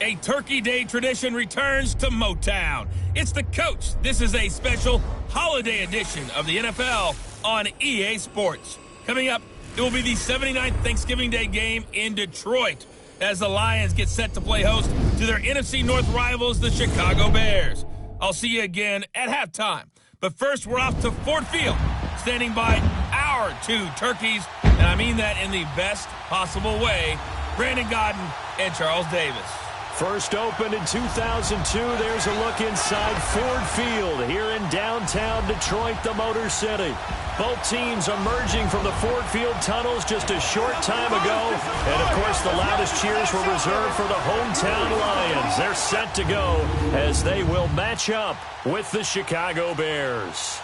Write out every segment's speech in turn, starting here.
A Turkey Day tradition returns to Motown. It's the Coach. This is a special holiday edition of the NFL on EA Sports. Coming up, it will be the 79th Thanksgiving Day game in Detroit as the Lions get set to play host to their NFC North rivals, the Chicago Bears. I'll see you again at halftime. But first, we're off to Ford Field, standing by our two turkeys, and I mean that in the best possible way, Brandon Gaudin and Charles Davis. First opened in 2002, there's a look inside Ford Field here in downtown Detroit, the Motor City. Both teams emerging from the Ford Field tunnels just a short time ago. And, of course, the loudest cheers were reserved for the hometown Lions. They're set to go as they will match up with the Chicago Bears.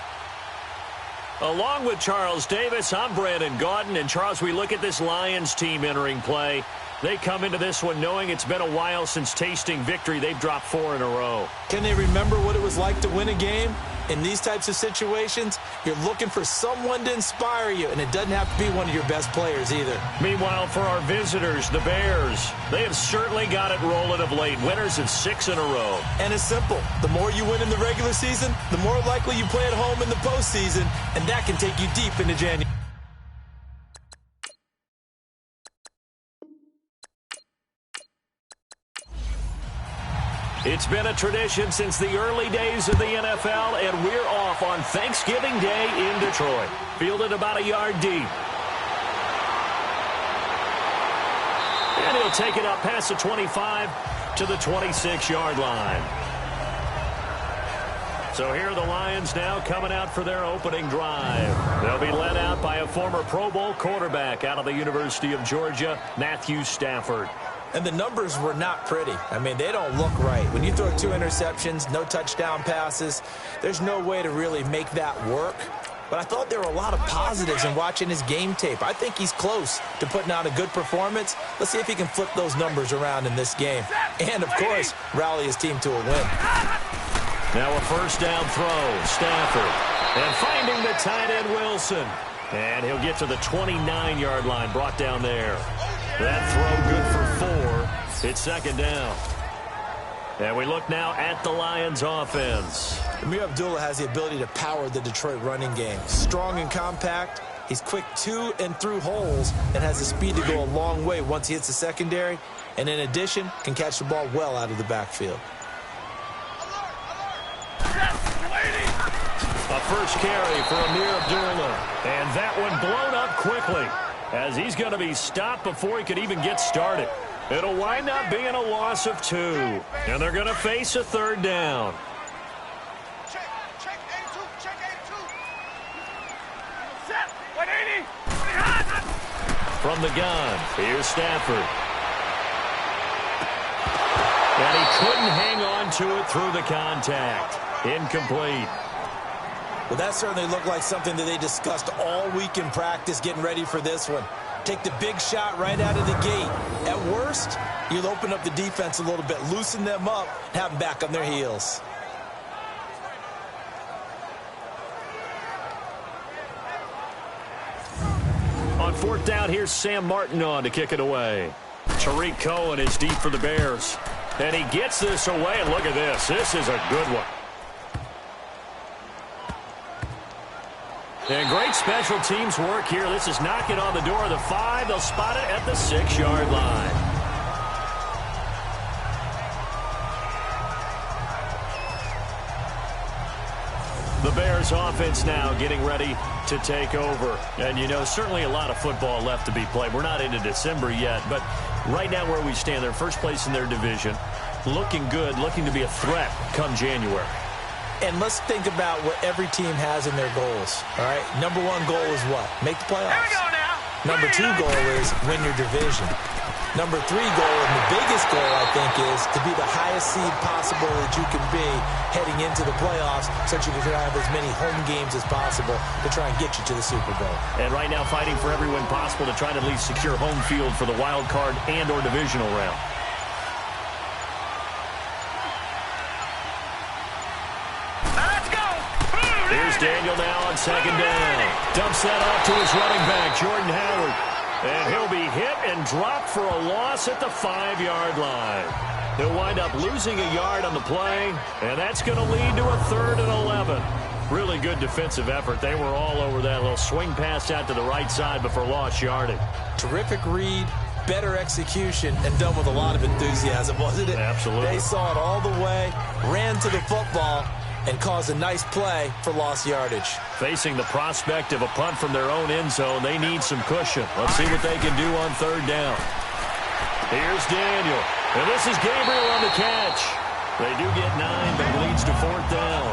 Along with Charles Davis, I'm Brandon Gaudin. And, Charles, we look at this Lions team entering play. They come into this one knowing it's been a while since tasting victory. They've dropped 4 in a row. Can they remember what it was like to win a game? In these types of situations, you're looking for someone to inspire you, and it doesn't have to be one of your best players either. Meanwhile, for our visitors, the Bears, they have certainly got it rolling of late. Winners of 6 in a row. And it's simple. The more you win in the regular season, the more likely you play at home in the postseason, and that can take you deep into January. It's been a tradition since the early days of the NFL, and we're off on Thanksgiving Day in Detroit. Fielded about a yard deep. And he'll take it up past the 25 to the 26-yard line. So here are the Lions now coming out for their opening drive. They'll be led out by a former Pro Bowl quarterback out of the University of Georgia, Matthew Stafford. And the numbers were not pretty. I mean, they don't look right. When you throw 2 interceptions, no touchdown passes, there's no way to really make that work. But I thought there were a lot of positives in watching his game tape. I think he's close to putting out a good performance. Let's see if he can flip those numbers around in this game. And, of course, rally his team to a win. Now a first down throw, Stafford. And finding the tight end, Wilson. And he'll get to the 29-yard line, brought down there. That throw good for 4. It's second down. And we look now at the Lions offense. Ameer Abdullah has the ability to power the Detroit running game. Strong and compact. He's quick to and through holes and has the speed to go a long way once he hits the secondary. And in addition, can catch the ball well out of the backfield. A first carry for Ameer Abdullah. And that one blown up quickly, as he's going to be stopped before he could even get started. It'll wind up being a loss of 2. And they're going to face a third down. Check A2, check A2. Set, 180. From the gun, here's Stafford. And he couldn't hang on to it through the contact. Incomplete. Well, that certainly looked like something that they discussed all week in practice getting ready for this one. Take the big shot right out of the gate. At worst, you'll open up the defense a little bit, loosen them up, and have them back on their heels. On fourth down, here's Sam Martin on to kick it away. Tariq Cohen is deep for the Bears. And he gets this away, and look at this. This is a good one. And great special teams work here. This is knocking on the door of the 5. They'll spot it at the 6-yard line. The Bears offense now getting ready to take over. And, you know, certainly a lot of football left to be played. We're not into December yet, but right now where we stand, they're first place in their division. Looking good, looking to be a threat come January. And let's think about what every team has in their goals, all right? Number 1 goal is what? Make the playoffs. Here we go now. Number 2 goal is win your division. Number 3 goal, and the biggest goal, I think, is to be the highest seed possible that you can be heading into the playoffs so that you can have as many home games as possible to try and get you to the Super Bowl. And right now fighting for every win possible to try to at least secure home field for the wild card and or divisional round. Here's Daniel now on second down. Dumps that off to his running back, Jordan Howard. And he'll be hit and dropped for a loss at the 5-yard line. They'll wind up losing a yard on the play, and that's going to lead to a 3rd and 11. Really good defensive effort. They were all over that little swing pass out to the right side before lost yardage. Terrific read, better execution, and done with a lot of enthusiasm, wasn't it? Absolutely. They saw it all the way, ran to the football, and caused a nice play for lost yardage. Facing the prospect of a punt from their own end zone, they need some cushion. Let's see what they can do on 3rd down. Here's Daniel. And this is Gabriel on the catch. They do get 9, but it leads to 4th down.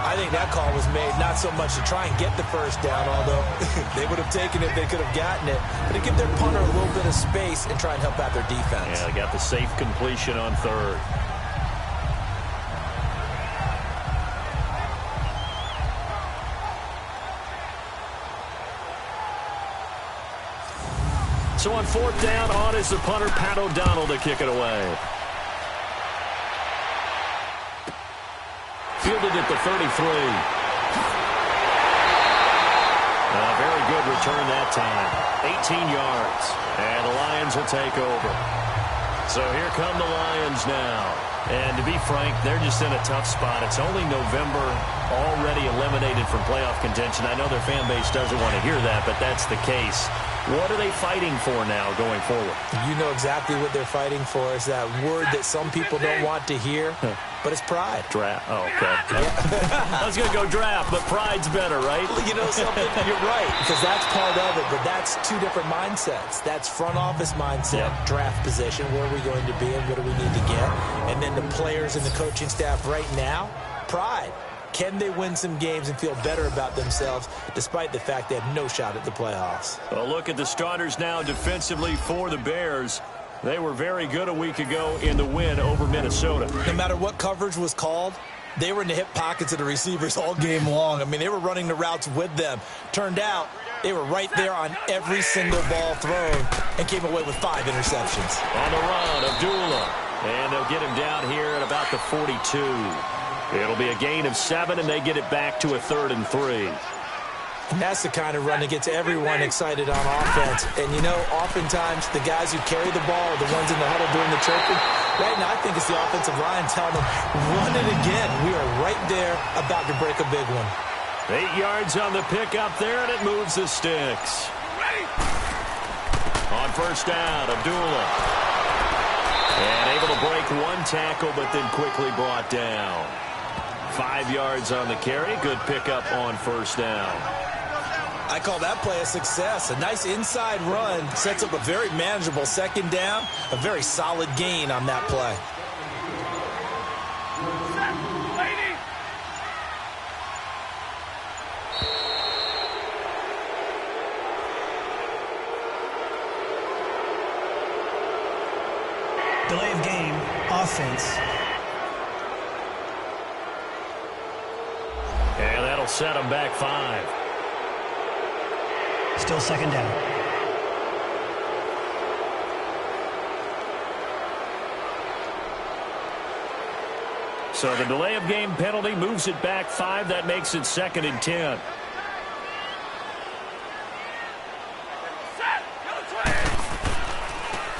I think that call was made not so much to try and get the first down, although they would have taken it if they could have gotten it, but to give their punter a little bit of space and try and help out their defense. Yeah, they got the safe completion on 3rd. So on 4th down, on is the punter, Pat O'Donnell, to kick it away. Fielded at the 33. A very good return that time. 18 yards. And the Lions will take over. So here come the Lions now. And to be frank, they're just in a tough spot. It's only November, already eliminated from playoff contention. I know their fan base doesn't want to hear that, but that's the case. What are they fighting for now going forward? You know exactly what they're fighting for. Is that word that some people don't want to hear, but it's pride. Draft. Oh, okay. I was going to go draft, but pride's better, right? You know something? You're right, because that's part of it, but that's two different mindsets. That's front office mindset, draft position, where are we going to be and what do we need to get? And then the players and the coaching staff right now, pride. Can they win some games and feel better about themselves despite the fact they have no shot at the playoffs? A look at the starters now defensively for the Bears. They were very good a week ago in the win over Minnesota. No matter what coverage was called, they were in the hip pockets of the receivers all game long. I mean, they were running the routes with them. Turned out they were right there on every single ball thrown and came away with 5 interceptions. On the run, Abdullah. And they'll get him down here at about the 42. It'll be a gain of 7, and they get it back to a 3rd and 3. And that's the kind of run that gets everyone excited on offense. And, you know, oftentimes the guys who carry the ball are the ones in the huddle doing the chirping. Right now, I think it's the offensive line telling them, run it again. We are right there about to break a big one. 8 yards on the pickup there, and it moves the sticks. On 1st down, Abdullah. And able to break 1 tackle, but then quickly brought down. 5 yards on the carry. Good pickup on 1st down. I call that play a success. A nice inside run sets up a very manageable 2nd down. A very solid gain on that play. Delay of game, offense. And that'll set them back 5. Still 2nd down. So the delay of game penalty moves it back 5. That makes it 2nd and 10.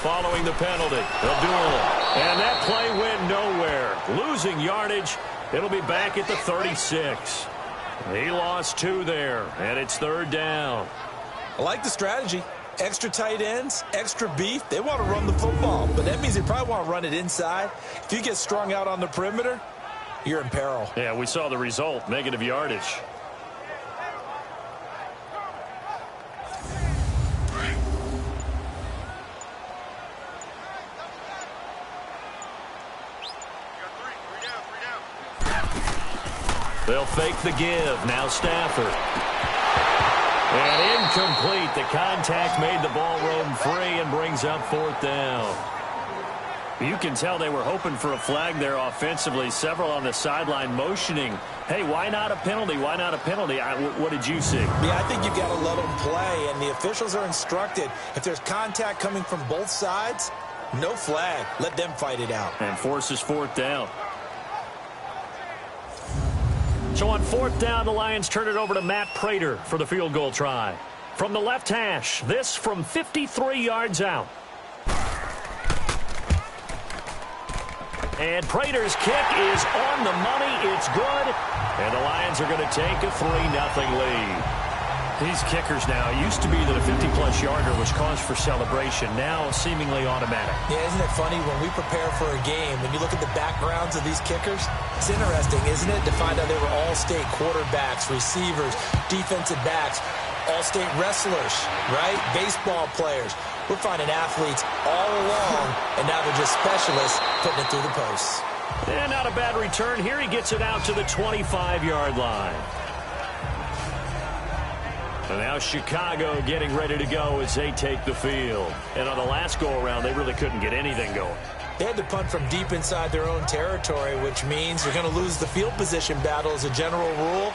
Following the penalty, Abdullah. And that play went nowhere. Losing yardage. It'll be back at the 36. He lost 2 there, and it's 3rd down. I like the strategy. Extra tight ends, extra beef. They want to run the football, but that means they probably want to run it inside. If you get strung out on the perimeter, you're in peril. Yeah, we saw the result, negative yardage. They'll fake the give. Now Stafford. And incomplete. The contact made the ball roam free and brings up 4th down. You can tell they were hoping for a flag there offensively. Several on the sideline motioning, hey, why not a penalty? Why not a penalty? What did you see? Yeah, I think you've got to let them play, and the officials are instructed. If there's contact coming from both sides, no flag. Let them fight it out. And forces 4th down. So on 4th down, the Lions turn it over to Matt Prater for the field goal try. From the left hash, this from 53 yards out. And Prater's kick is on the money. It's good. And the Lions are going to take a 3-0 lead. These kickers now, it used to be that a 50-plus yarder was cause for celebration. Now seemingly automatic. Yeah, isn't it funny when we prepare for a game, when you look at the backgrounds of these kickers, it's interesting, isn't it, to find out they were all-state quarterbacks, receivers, defensive backs, all-state wrestlers, right? Baseball players. We're finding athletes all along, and now they're just specialists putting it through the posts. And not a bad return here. He gets it out to the 25-yard line. And now Chicago getting ready to go as they take the field. And on the last go-around, they really couldn't get anything going. They had to punt from deep inside their own territory, which means they're going to lose the field position battle as a general rule.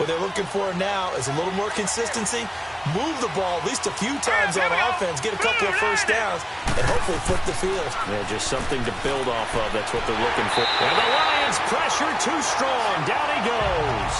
What they're looking for now is a little more consistency, move the ball at least a few times on offense, get a couple of first downs, and hopefully flip the field. Yeah, just something to build off of. That's what they're looking for. And the Lions pressure too strong. Down he goes.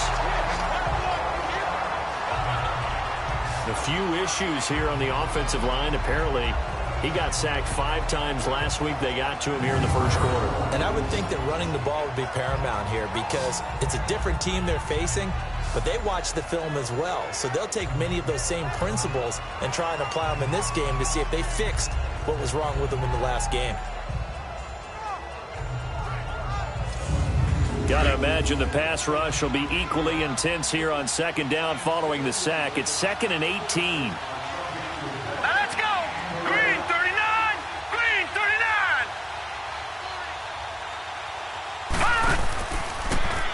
A few issues here on the offensive line. Apparently, he got sacked 5 times last week. They got to him here in the first quarter. And I would think that running the ball would be paramount here because it's a different team they're facing, but they watch the film as well. So they'll take many of those same principles and try and apply them in this game to see if they fixed what was wrong with them in the last game. Got to imagine the pass rush will be equally intense here on second down following the sack. It's 2nd and 18. Let's go! Green 39! Green 39!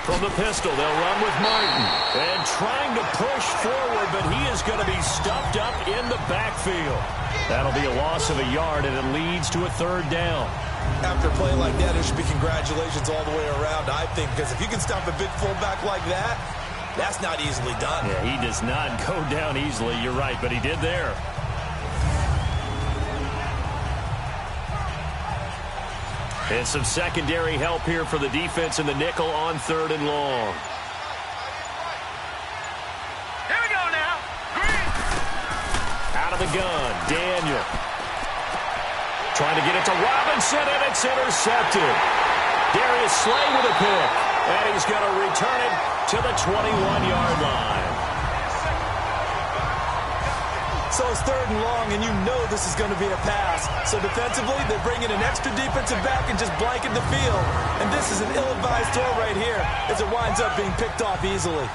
From the pistol, they'll run with Martin. And trying to push forward, but he is going to be stuffed up in the backfield. That'll be a loss of a yard, and it leads to a 3rd down. After a play like that, there should be congratulations all the way around, I think, because if you can stop a big fullback like that, that's not easily done. Yeah, he does not go down easily. You're right, but he did there. And some secondary help here for the defense in the nickel on 3rd and long. Here we go now! Green! Out of the gun, Daniel. Trying to get it to Robinson, and it's intercepted. Darius Slay with a pick, and he's going to return it to the 21-yard line. So it's 3rd and long, and you know this is going to be a pass. So defensively, they're bringing an extra defensive back and just blanket the field. And this is an ill-advised throw right here as it winds up being picked off easily.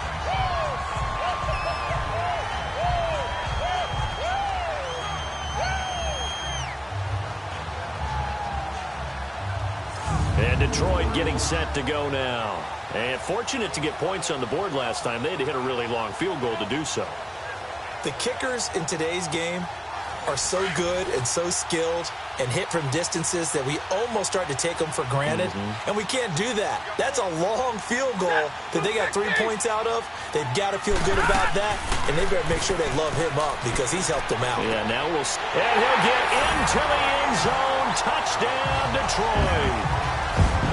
And Detroit getting set to go now. And fortunate to get points on the board last time. They had to hit a really long field goal to do so. The kickers in today's game are so good and so skilled and hit from distances that we almost start to take them for granted. And we can't do that. That's a long field goal that they got 3 points out of. They've got to feel good about that, and they better make sure they love him up because he's helped them out. Yeah, now we'll... And he'll get into the end zone. Touchdown, Detroit.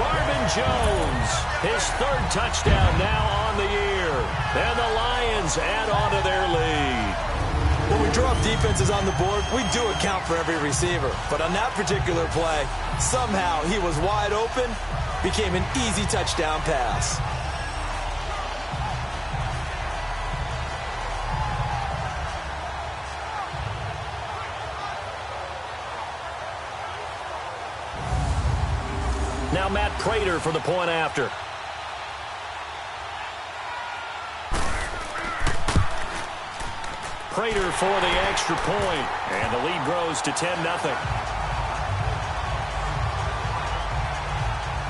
Marvin Jones, his 3rd touchdown now on the year. And the Lions add on to their lead. When we draw up defenses on the board, we do account for every receiver. But on that particular play, somehow he was wide open, became an easy touchdown pass. Now Matt Prater for the point after. Prater for the extra point. And the lead grows to 10-0.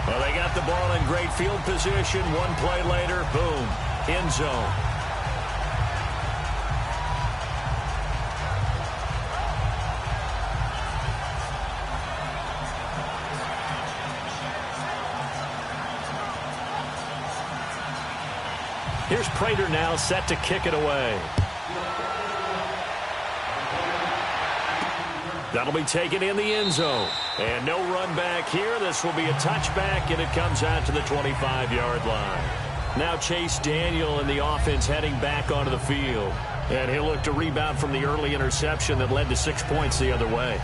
Well, they got the ball in great field position. One play later, boom, end zone. Here's Prater now set to kick it away. That'll be taken in the end zone. And no run back here. This will be a touchback, and it comes out to the 25-yard line. Now Chase Daniel and the offense heading back onto the field. And he'll look to rebound from the early interception that led to 6 points the other way.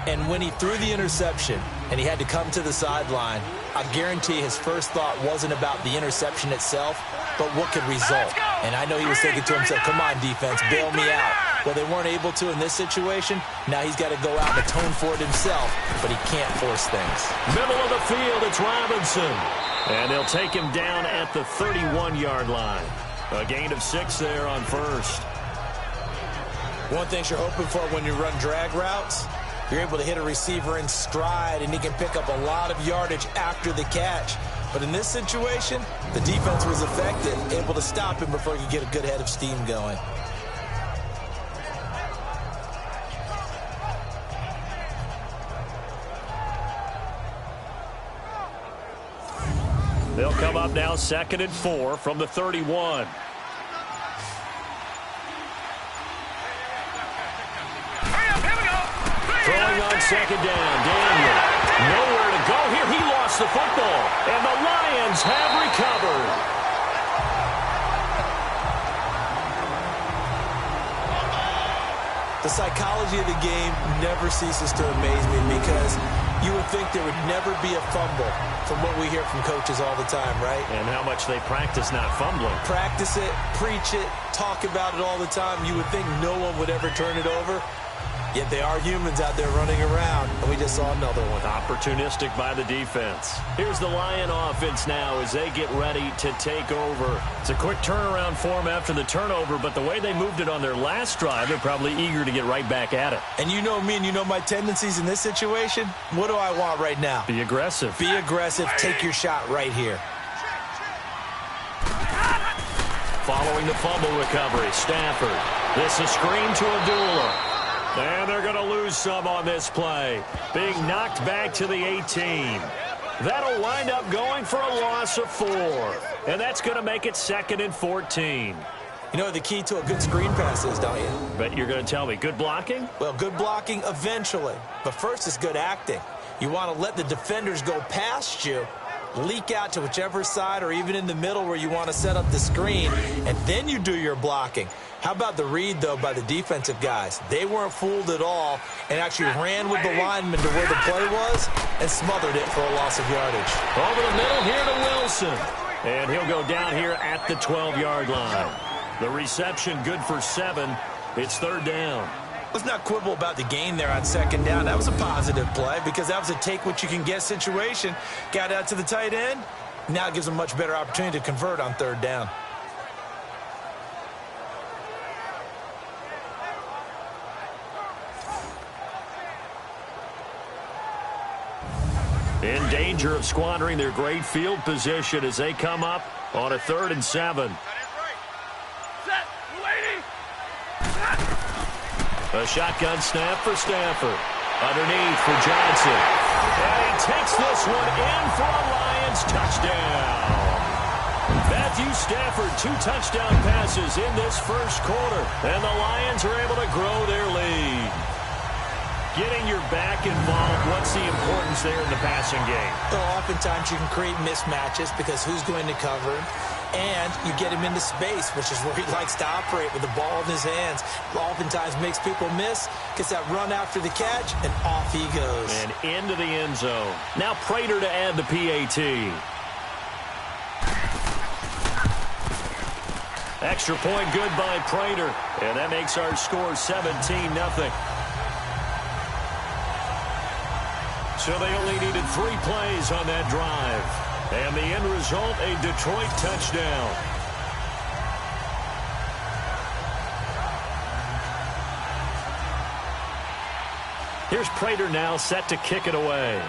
And when he threw the interception, and he had to come to the sideline. I guarantee his first thought wasn't about the interception itself, but what could result. And I know he was thinking to himself, come on, defense, bail me out. Well, they weren't able to in this situation. Now he's got to go out and atone for it himself, but he can't force things. Middle of the field, it's Robinson. And they'll take him down at the 31-yard line. A gain of 6 there on first. One thing you're hoping for when you run drag routes, you're able to hit a receiver in stride, and he can pick up a lot of yardage after the catch. But in this situation, the defense was effective, able to stop him before he could get a good head of steam going. They'll come up now 2nd and 4 from the 31. Throwing on 2nd down, Daniel. Nowhere to go here. He lost the football, and the Lions have recovered. The psychology of the game never ceases to amaze me because you would think there would never be a fumble from what we hear from coaches all the time, right? And how much they practice not fumbling. Practice it, preach it, talk about it all the time. You would think no one would ever turn it over. Yet they are humans out there running around, and we just saw another one. Opportunistic by the defense. Here's the Lion offense now as they get ready to take over. It's a quick turnaround for them after the turnover, but the way they moved it on their last drive, they're probably eager to get right back at it. And you know me and you know my tendencies in this situation. What do I want right now? Be aggressive. Be aggressive. Take your shot right here. Following the fumble recovery, Stafford. This is screen to Abdullah. And they're going to lose some on this play. Being knocked back to the 18. That'll wind up going for a loss of 4. And that's going to make it 2nd and 14. You know what the key to a good screen pass is, don't you? But you're going to tell me, good blocking? Well, good blocking eventually. But first is good acting. You want to let the defenders go past you, leak out to whichever side or even in the middle where you want to set up the screen, and then you do your blocking. How about the read, though, by the defensive guys? They weren't fooled at all and actually ran with the lineman to where the play was and smothered it for a loss of yardage. Over the middle here to Wilson. And he'll go down here at the 12-yard line. The reception good for 7. It's 3rd down. Let's not quibble about the gain there on 2nd down. That was a positive play because that was a take-what-you-can-get situation. Got out to the tight end. Now it gives them a much better opportunity to convert on 3rd down. In danger of squandering their great field position as they come up on a 3rd and 7. A shotgun snap for Stafford. Underneath for Johnson. And he takes this one in for a Lions touchdown. Matthew Stafford, 2 touchdown passes in this first quarter. And the Lions are able to grow their lead. Getting your back involved, what's the importance there in the passing game? Well, oftentimes you can create mismatches because who's going to cover him? And you get him into space, which is where he likes to operate with the ball in his hands. Oftentimes makes people miss, gets that run after the catch, and off he goes. And into the end zone. Now Prater to add the PAT. Extra point good by Prater. And that makes our score 17-0. So they only needed 3 plays on that drive. And the end result, a Detroit touchdown. Here's Prater now set to kick it away.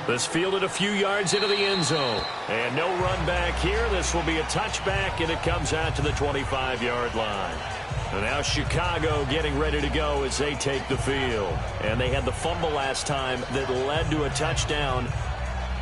This fielded a few yards into the end zone. And no run back here. This will be a touchback, and it comes out to the 25-yard line. And now Chicago getting ready to go as they take the field. And they had the fumble last time that led to a touchdown.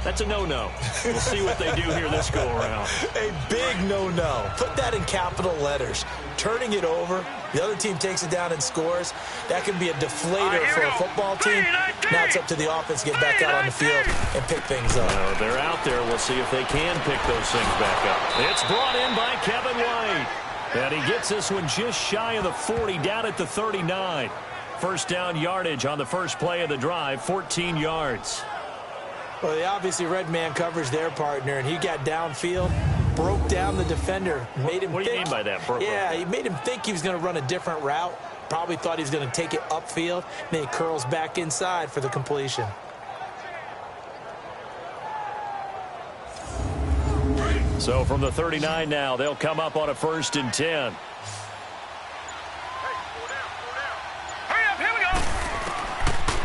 That's a no-no. We'll see what they do here this go-around. A big no-no. Put that in capital letters. Turning it over, the other team takes it down and scores. That can be a deflator for a football team. Now it's up to the offense to get back out on the field and pick things up. They're out there. We'll see if they can pick those things back up. It's brought in by Kevin White. And he gets this one just shy of the 40, down at the 39. First down yardage on the first play of the drive, 14 yards. Well, they obviously read man coverage their partner, and he got downfield, broke down the defender, made him What do you mean by that, Burko? Yeah, he made him think he was going to run a different route. Probably thought he was going to take it upfield. Then he curls back inside for the completion. So from the 39 now, they'll come up on a 1st and 10.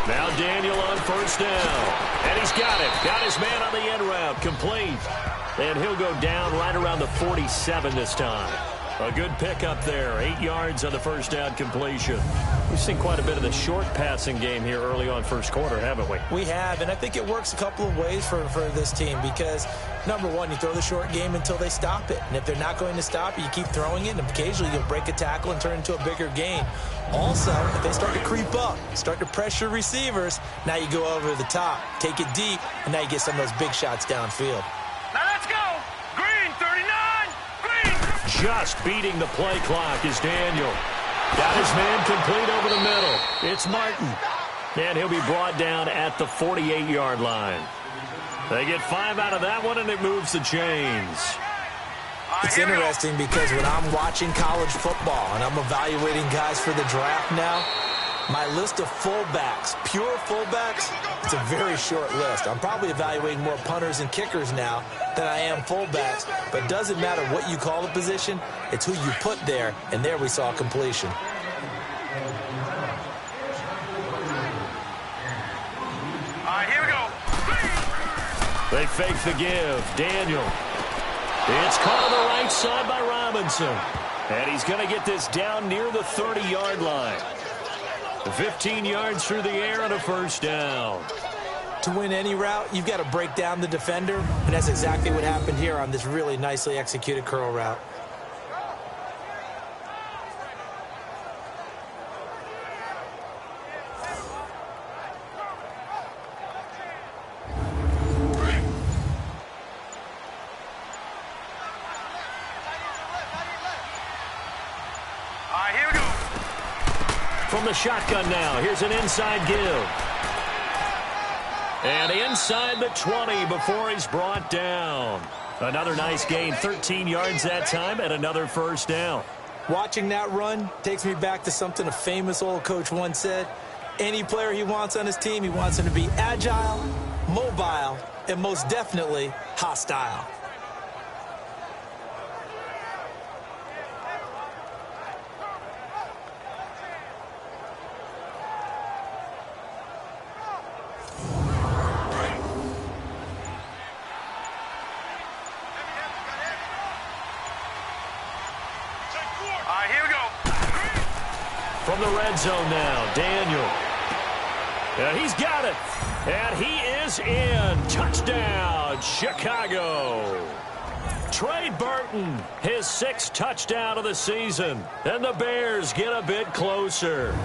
Now Daniel on 1st down. And he's got it. Got his man on the end route. Complete. And he'll go down right around the 47 this time. A good pickup there. 8 yards on the 1st down completion. We've seen quite a bit of the short passing game here early on first quarter, haven't we? We have, and I think it works a couple of ways for this team because, number one, you throw the short game until they stop it. And if they're not going to stop it, you keep throwing it, and occasionally you'll break a tackle and turn it into a bigger gain. Also, if they start to creep up, start to pressure receivers, now you go over the top, take it deep, and now you get some of those big shots downfield. Now let's go. Green, 39. Green. Just beating the play clock is Daniel. Got his man complete over the middle. It's Martin. And he'll be brought down at the 48-yard line. They get 5 out of that one, and it moves the chains. It's interesting because when I'm watching college football and I'm evaluating guys for the draft now, my list of fullbacks, pure fullbacks, it's a very short list. I'm probably evaluating more punters and kickers now than I am fullbacks, but it doesn't matter what you call the position, it's who you put there, and there we saw completion. All right, here we go. They fake the give. Daniel. It's caught on the right side by Robinson. And he's going to get this down near the 30-yard line. 15 yards through the air on a 1st down. To win any route, you've got to break down the defender, and that's exactly what happened here on this really nicely executed curl route. From the shotgun now, here's an inside give. And inside the 20 before he's brought down. Another nice gain, 13 yards that time, and another 1st down. Watching that run takes me back to something a famous old coach once said. Any player he wants on his team, he wants him to be agile, mobile, and most definitely hostile. From the red zone now, Daniel. And he's got it. And he is in. Touchdown, Chicago. Trey Burton, his 6th touchdown of the season. And the Bears get a bit closer.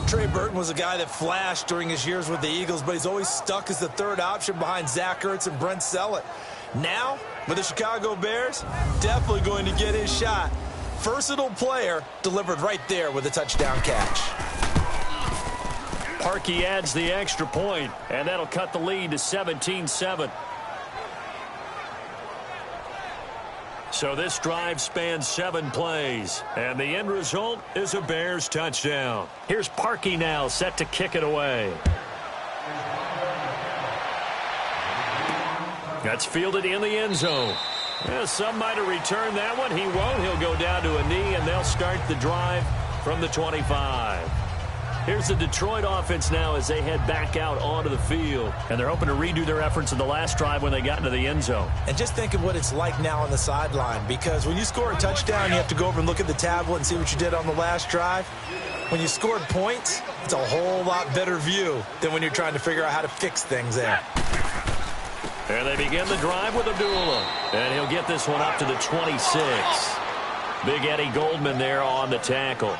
Trey Burton was a guy that flashed during his years with the Eagles, but he's always stuck as the 3rd option behind Zach Ertz and Brent Sellett. Now, with the Chicago Bears, definitely going to get his shot. Versatile player delivered right there with a touchdown catch. Parkey adds the extra point, and that'll cut the lead to 17-7. So this drive spans 7 plays, and the end result is a Bears touchdown. Here's Parkey now, set to kick it away. That's fielded in the end zone. Yeah, some might have returned that one. He won't. He'll go down to a knee, and they'll start the drive from the 25. Here's the Detroit offense now as they head back out onto the field. And they're hoping to redo their efforts in the last drive when they got into the end zone. And just think of what it's like now on the sideline, because when you score a touchdown, you have to go over and look at the tablet and see what you did on the last drive. When you scored points, it's a whole lot better view than when you're trying to figure out how to fix things there. And they begin the drive with Abdullah. And he'll get this one up to the 26. Big Eddie Goldman there on the tackle.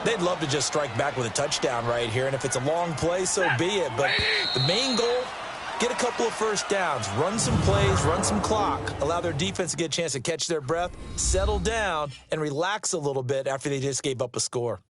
They'd love to just strike back with a touchdown right here, and if it's a long play, so be it. But the main goal, get a couple of 1st downs, run some plays, run some clock, allow their defense to get a chance to catch their breath, settle down, and relax a little bit after they just gave up a score.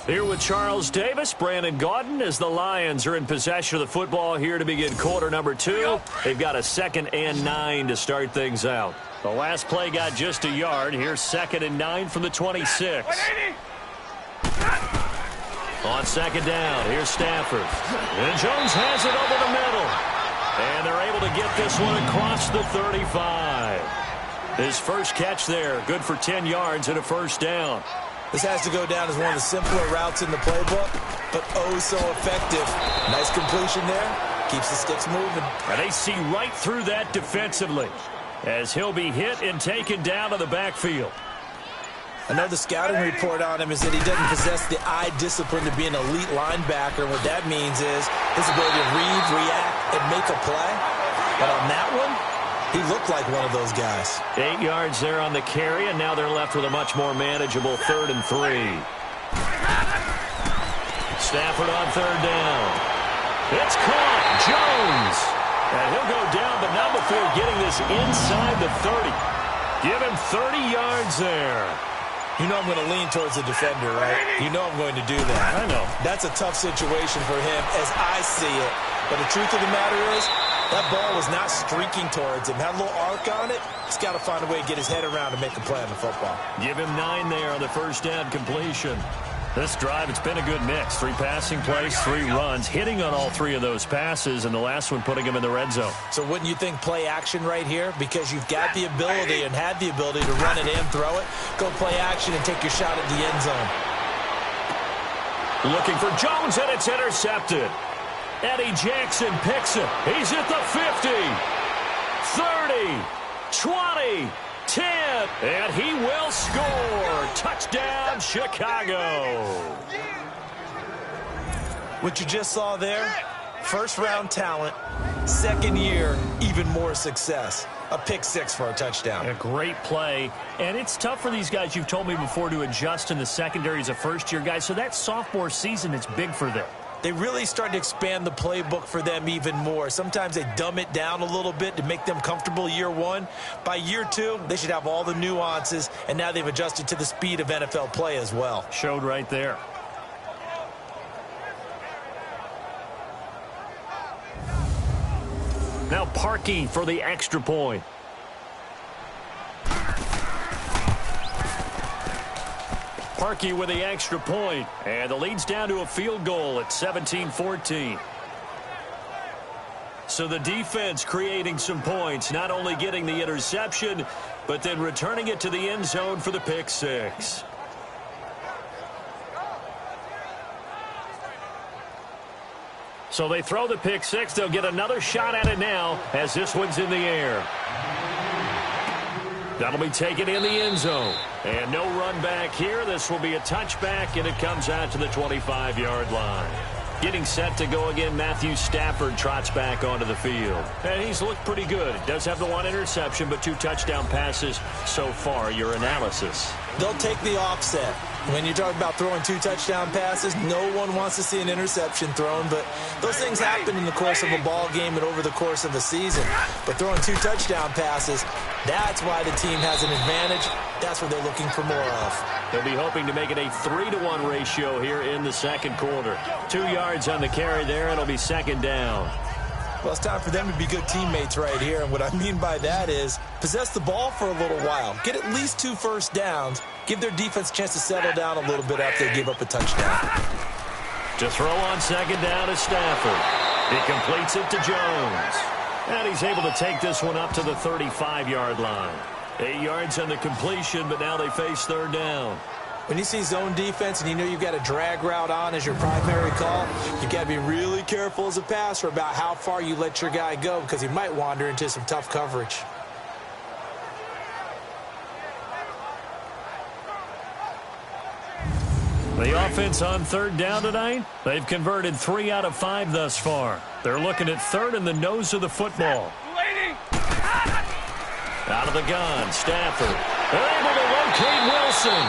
Here with Charles Davis, Brandon Gaudin, as the Lions are in possession of the football here to begin quarter number 2. They've got a 2nd and 9 to start things out. The last play got just a yard. Here's 2nd and 9 from the 26. On 2nd down, here's Stafford. And Jones has it over the middle. And they're able to get this one across the 35. His first catch there, good for 10 yards and a first down. This has to go down as one of the simpler routes in the playbook, but oh so effective. Nice completion there. Keeps the sticks moving. And they see right through that defensively as he'll be hit and taken down to the backfield. I know the scouting report on him is that he doesn't possess the eye discipline to be an elite linebacker. What that means is his ability to read, react, and make a play. But on that one, he looked like one of those guys. 8 yards there on the carry, and now they're left with a much more manageable 3rd and 3. Stafford on 3rd down. It's caught. Jones. And he'll go down, but not before getting this inside the 30. Give him 30 yards there. You know I'm going to lean towards the defender, right? You know I'm going to do that. I know. That's a tough situation for him as I see it. But the truth of the matter is, that ball was not streaking towards him. Had a little arc on it. He's got to find a way to get his head around and make a play on the football. Give him 9 there on the first down completion. This drive, it's been a good mix. 3 passing plays, 3 runs, hitting on all 3 of those passes, and the last one putting him in the red zone. So wouldn't you think play action right here? Because you've got the ability and had the ability to run it and throw it. Go play action and take your shot at the end zone. Looking for Jones, and it's intercepted. Eddie Jackson picks it. He's at the 50, 30, 20, 10, and he will score. Touchdown, Chicago. What you just saw there, first-round talent, second year, even more success. A pick 6 for a touchdown. A great play, and it's tough for these guys, you've told me before, to adjust in the secondary as a first-year guy, so that sophomore season, it's big for them. They really start to expand the playbook for them even more. Sometimes they dumb it down a little bit to make them comfortable year 1. By year 2, they should have all the nuances, and now they've adjusted to the speed of NFL play as well. Showed right there. Now Parkey for the extra point. Parkey with the extra point, and the lead's down to a field goal at 17-14. So the defense creating some points, not only getting the interception, but then returning it to the end zone for the pick 6. So they throw the pick 6. They'll get another shot at it now as this one's in the air. That'll be taken in the end zone. And no run back here. This will be a touchback, and it comes out to the 25-yard line. Getting set to go again, Matthew Stafford trots back onto the field. And he's looked pretty good. Does have the 1 interception, but 2 touchdown passes so far. Your analysis? They'll take the offset. When you're talking about throwing 2 touchdown passes, no one wants to see an interception thrown, but those things happen in the course of a ball game and over the course of a season. But throwing 2 touchdown passes, that's why the team has an advantage. That's what they're looking for more of. They'll be hoping to make it a 3-to-1 ratio here in the second quarter. 2 yards on the carry there. It'll be 2nd down. Well, it's time for them to be good teammates right here. And what I mean by that is possess the ball for a little while. Get at least 2 first downs. Give their defense a chance to settle down a little bit after they give up a touchdown. To throw on 2nd down is Stafford. He completes it to Jones. And he's able to take this one up to the 35-yard line. 8 yards on the completion, but now they face 3rd down. When you see zone defense and you know you've got a drag route on as your primary call, you've got to be really careful as a passer about how far you let your guy go because he might wander into some tough coverage. The offense on 3rd down tonight, they've converted 3 out of 5 thus far. They're looking at 3rd in the nose of the football. Out of the gun, Stafford. They're able to locate Wilson.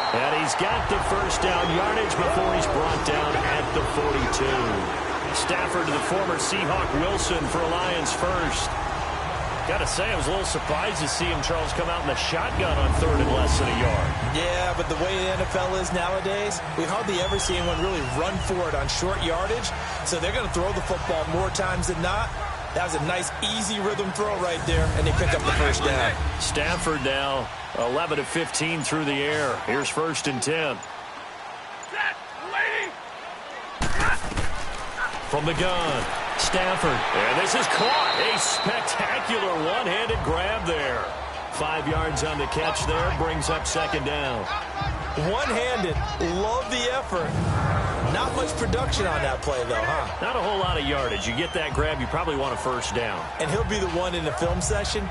And he's got the first down yardage before he's brought down at the 42. Stafford to the former Seahawk Wilson for a Lions first. Got to say, I was a little surprised to see him, Charles, come out in the shotgun on third and less than a yard. Yeah, but the way the NFL is nowadays, we hardly ever see anyone really run for it on short yardage. So they're going to throw the football more times than not. That was a nice, easy rhythm throw right there, and they pick up the first down. Stafford now 11 of 15 through the air. Here's 1st and 10. From the gun, Stafford. And this is caught. A spectacular one-handed grab there. 5 yards on the catch there. Brings up 2nd down. One-handed. Love the effort. Not much production on that play, though, huh? Not a whole lot of yardage. You get that grab, you probably want a 1st down. And he'll be the one in the film session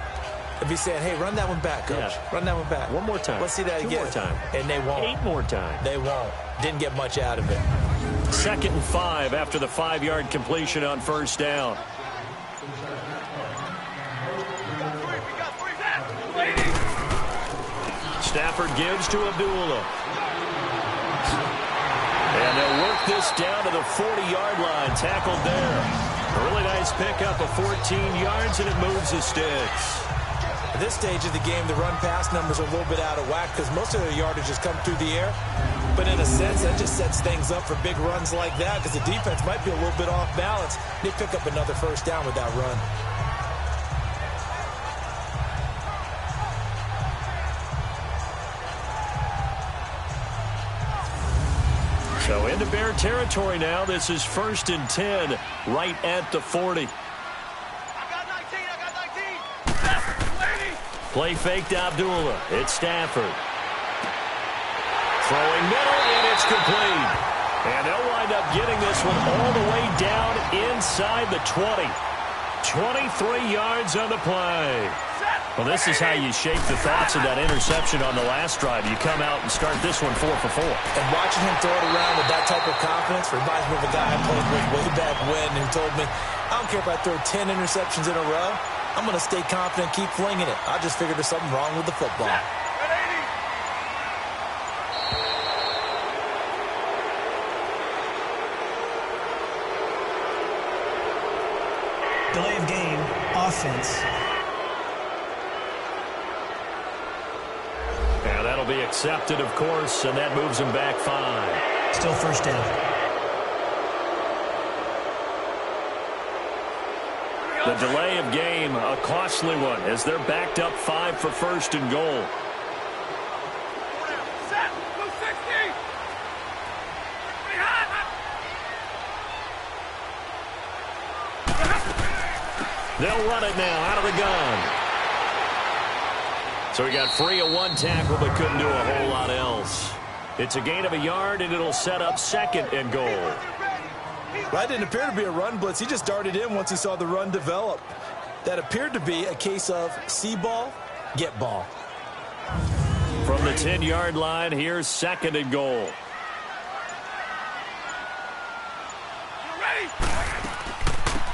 if he's saying, hey, run that one back, Coach. Yeah. Run that one back. One more time. Let's see that 2 again. more time. And they won't. 8 more times. They won't. Didn't get much out of it. 2nd and 5 after the 5-yard completion on 1st down. Stafford gives to Abdullah. And they'll work this down to the 40-yard line. Tackled there. A really nice pickup of 14 yards, and it moves the sticks. At this stage of the game, the run-pass numbers are a little bit out of whack because most of their yardage has come through the air. But in a sense, that just sets things up for big runs like that because the defense might be a little bit off balance. They pick up another 1st down with that run. So into Bear territory now. This is 1st and 10 right at the 40. I got 19. Play fake to Abdullah. It's Stafford. Throwing middle, and it's complete. And they'll wind up getting this one all the way down inside the 20. 23 yards on the play. Well, this is how you shape the thoughts of that interception on the last drive. You come out and start this one 4 for 4. And watching him throw it around with that type of confidence reminds me of a guy I played with way back when who told me, I don't care if I throw 10 interceptions in a row. I'm going to stay confident, keep flinging it. I just figured there's something wrong with the football. Delay of game, offense. Yeah, that'll be accepted, of course, and that moves them back 5. Still 1st down. The delay of game, a costly one, as they're backed up 5 for 1st and goal. They'll run it now out of the gun. So he got free of 1 tackle but couldn't do a whole lot else. It's a gain of a yard, and it'll set up 2nd and goal. Well, that didn't appear to be a run blitz. He just darted in once he saw the run develop. That appeared to be a case of see ball, get ball. From the 10-yard line, here's 2nd and goal.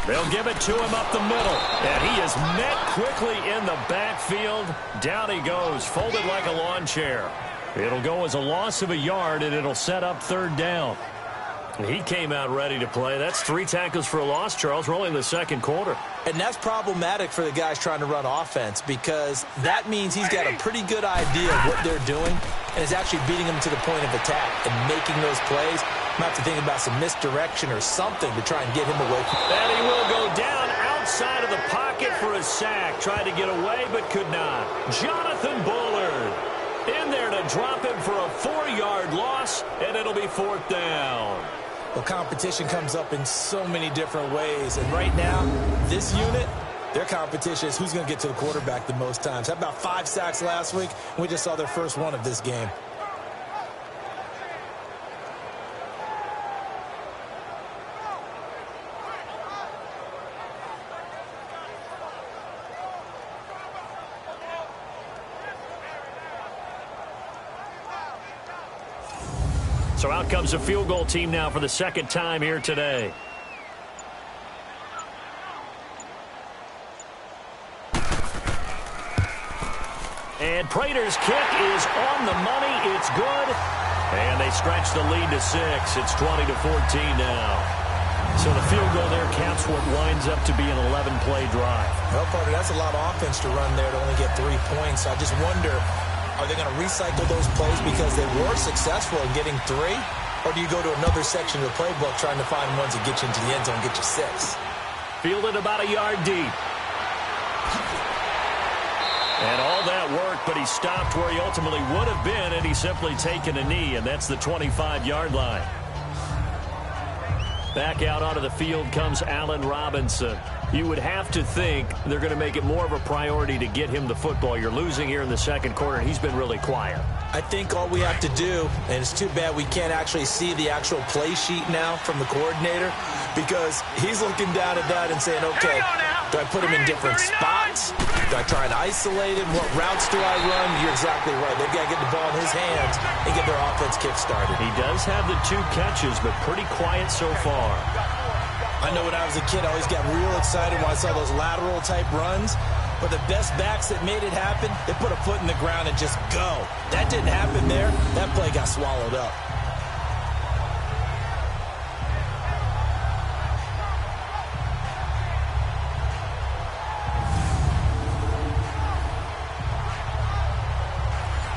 They'll give it to him up the middle. And he is met quickly in the backfield. Down he goes, folded like a lawn chair. It'll go as a loss of a yard, and it'll set up 3rd down. He came out ready to play. That's 3 tackles for a loss, Charles. We're only in the 2nd quarter. And that's problematic for the guys trying to run offense because that means he's got a pretty good idea of what they're doing and is actually beating them to the point of attack and making those plays. Might have to think about some misdirection or something to try and get him away from And he will go down outside of the pocket for a sack. Tried to get away but could not. Jonathan Bullard in there to drop him for a 4-yard loss, and it'll be 4th down. Well, competition comes up in so many different ways. And right now, this unit, their competition is who's going to get to the quarterback the most times. How about 5 sacks last week? We just saw their first one of this game. So out comes a field goal team now for the 2nd time here today. And Prater's kick is on the money. It's good. And they stretch the lead to 6. It's 20-14 now. So the field goal there caps what winds up to be an 11-play drive. Well, partner, that's a lot of offense to run there to only get 3 points. I just wonder, are they going to recycle those plays because they were successful in getting 3? Or do you go to another section of the playbook trying to find ones that get you into the end zone and get you 6? Fielded about a yard deep. And all that work, but he stopped where he ultimately would have been, and he's simply taken a knee, and that's the 25-yard line. Back out onto the field comes Allen Robinson. You would have to think they're going to make it more of a priority to get him the football. You're losing here in the second quarter, and he's been really quiet. I think all we have to do, and it's too bad we can't actually see the actual play sheet now from the coordinator, because he's looking down at that and saying, okay, do I put him in different spots? Do I try and isolate him? What routes do I run? You're exactly right. They've got to get the ball in his hands and get their offense kick-started. He does have the 2 catches, but pretty quiet so far. I know when I was a kid, I always got real excited when I saw those lateral-type runs. But the best backs that made it happen, they put a foot in the ground and just go. That didn't happen there. That play got swallowed up.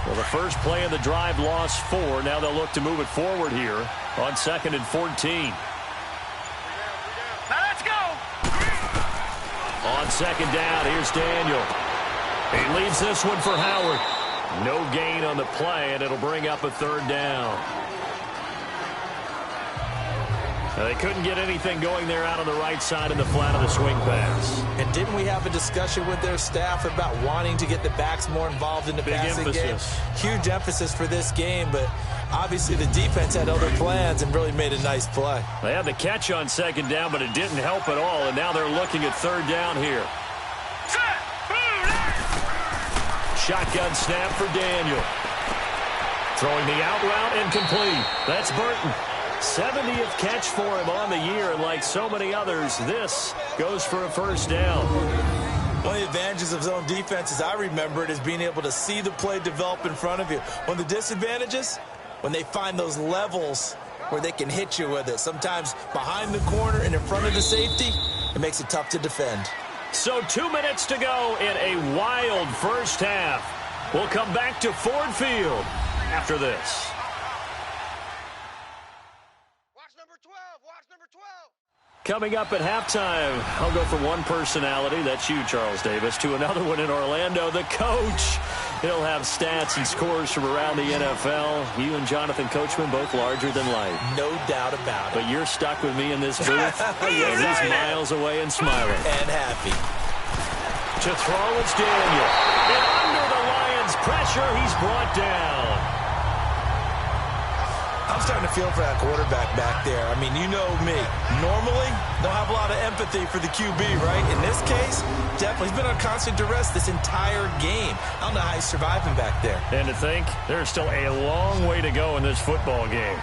Well, the first play of the drive lost 4. Now they'll look to move it forward here on 2nd and 14. Now let's go. On 2nd down, here's Daniel. He leaves this one for Howard. No gain on the play, and it'll bring up a 3rd down. Now, they couldn't get anything going there out on the right side in the flat of the swing pass. And didn't we have a discussion with their staff about wanting to get the backs more involved in the passing game? Huge emphasis for this game, but obviously the defense had other plans and really made a nice play. They had the catch on 2nd down, but it didn't help at all, and now they're looking at 3rd down here. Shotgun snap for Daniel. Throwing the out route incomplete. That's Burton. 70th catch for him on the year, and like so many others, this goes for a 1st down. One of the advantages of zone defense, as I remember it, is being able to see the play develop in front of you. One of the disadvantages, when they find those levels where they can hit you with it. Sometimes behind the corner and in front of the safety, it makes it tough to defend. So 2 minutes to go in a wild first half. We'll come back to Ford Field after this. Coming up at halftime, I'll go from one personality, that's you, Charles Davis, to another one in Orlando, the coach. He'll have stats and scores from around the NFL. You and Jonathan Coachman, both larger than life. No doubt about it. But you're stuck with me in this booth. Yes, he's miles away and smiling. And happy. To throw, it's Daniel. And under the Lions' pressure, he's brought down. I'm starting to feel for that quarterback back there. I mean, you know me. Normally, don't have a lot of empathy for the QB, right? In this case, definitely. He's been on constant duress this entire game. I don't know how he's surviving back there. And to think, there's still a long way to go in this football game.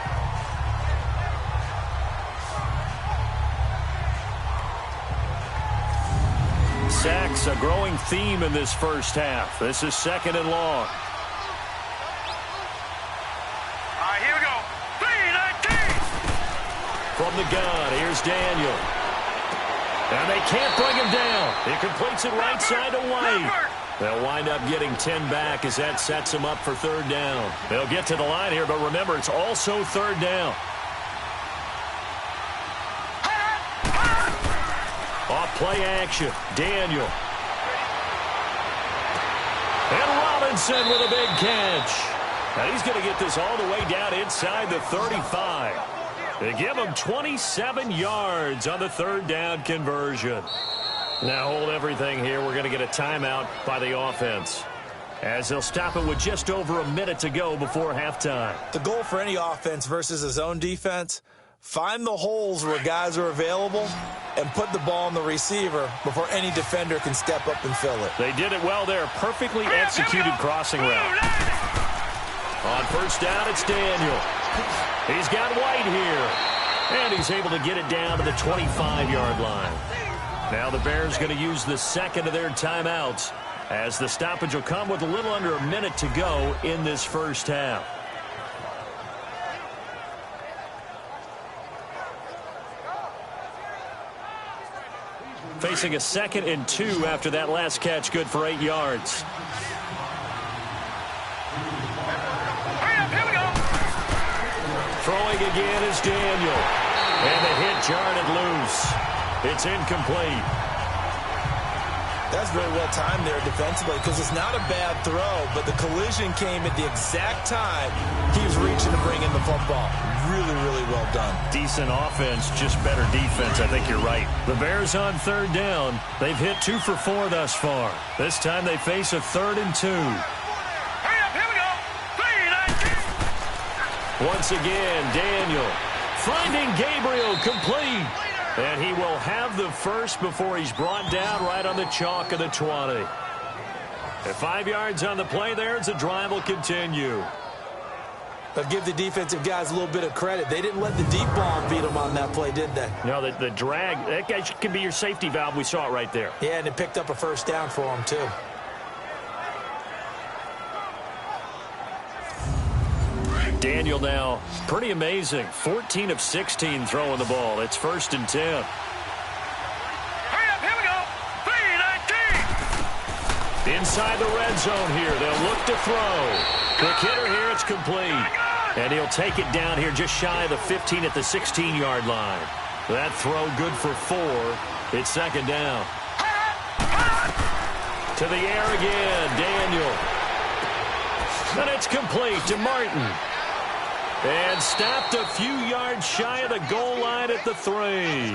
Sacks, a growing theme in this first half. This is 2nd and long. From the gun, here's Daniel. And they can't bring him down. He completes it right side to White. They'll wind up getting 10 back as that sets them up for 3rd down. They'll get to the line here, but remember, it's also 3rd down. Off play action, Daniel. And Robinson with a big catch. Now he's going to get this all the way down inside the 35. They give him 27 yards on the 3rd down conversion. Now hold everything here. We're going to get a timeout by the offense, as they'll stop it with just over a minute to go before halftime. The goal for any offense versus a zone defense, find the holes where guys are available and put the ball on the receiver before any defender can step up and fill it. They did it well there. Perfectly executed crossing route. On 1st down, it's Daniel. He's got White here. And he's able to get it down to the 25-yard line. Now the Bears going to use the 2nd of their timeouts, as the stoppage will come with a little under a minute to go in this first half. Facing a 2nd and 2 after that last catch, good for 8 yards. Here we go. Throwing again is Daniel. And the hit jarred it loose. It's incomplete. That's very well timed there defensively because it's not a bad throw, but the collision came at the exact time he was reaching to bring in the football. Really, really well done. Decent offense, just better defense. I think you're right. The Bears on 3rd down. They've hit 2 for 4 thus far. This time they face a 3rd and 2. Hurry up, here we go. 3-19. Once again, Daniel finding Gabriel complete. And he will have the first before he's brought down right on the chalk of the 20. At 5 yards on the play there, the drive will continue. But give the defensive guys a little bit of credit. They didn't let the deep ball beat them on that play, did they? No, the drag, that guy can be your safety valve. We saw it right there. Yeah, and it picked up a first down for them, too. Daniel now, pretty amazing. 14 of 16 throwing the ball. It's 1st and 10. Hurry up, here we go. 3-19. Inside the red zone here. They'll look to throw. Quick hitter here. It's complete. And he'll take it down here just shy of the 15 at the 16-yard line. That throw good for 4. It's 2nd down. To the air again. Daniel. And it's complete to Martin. And stopped a few yards shy of the goal line at the 3.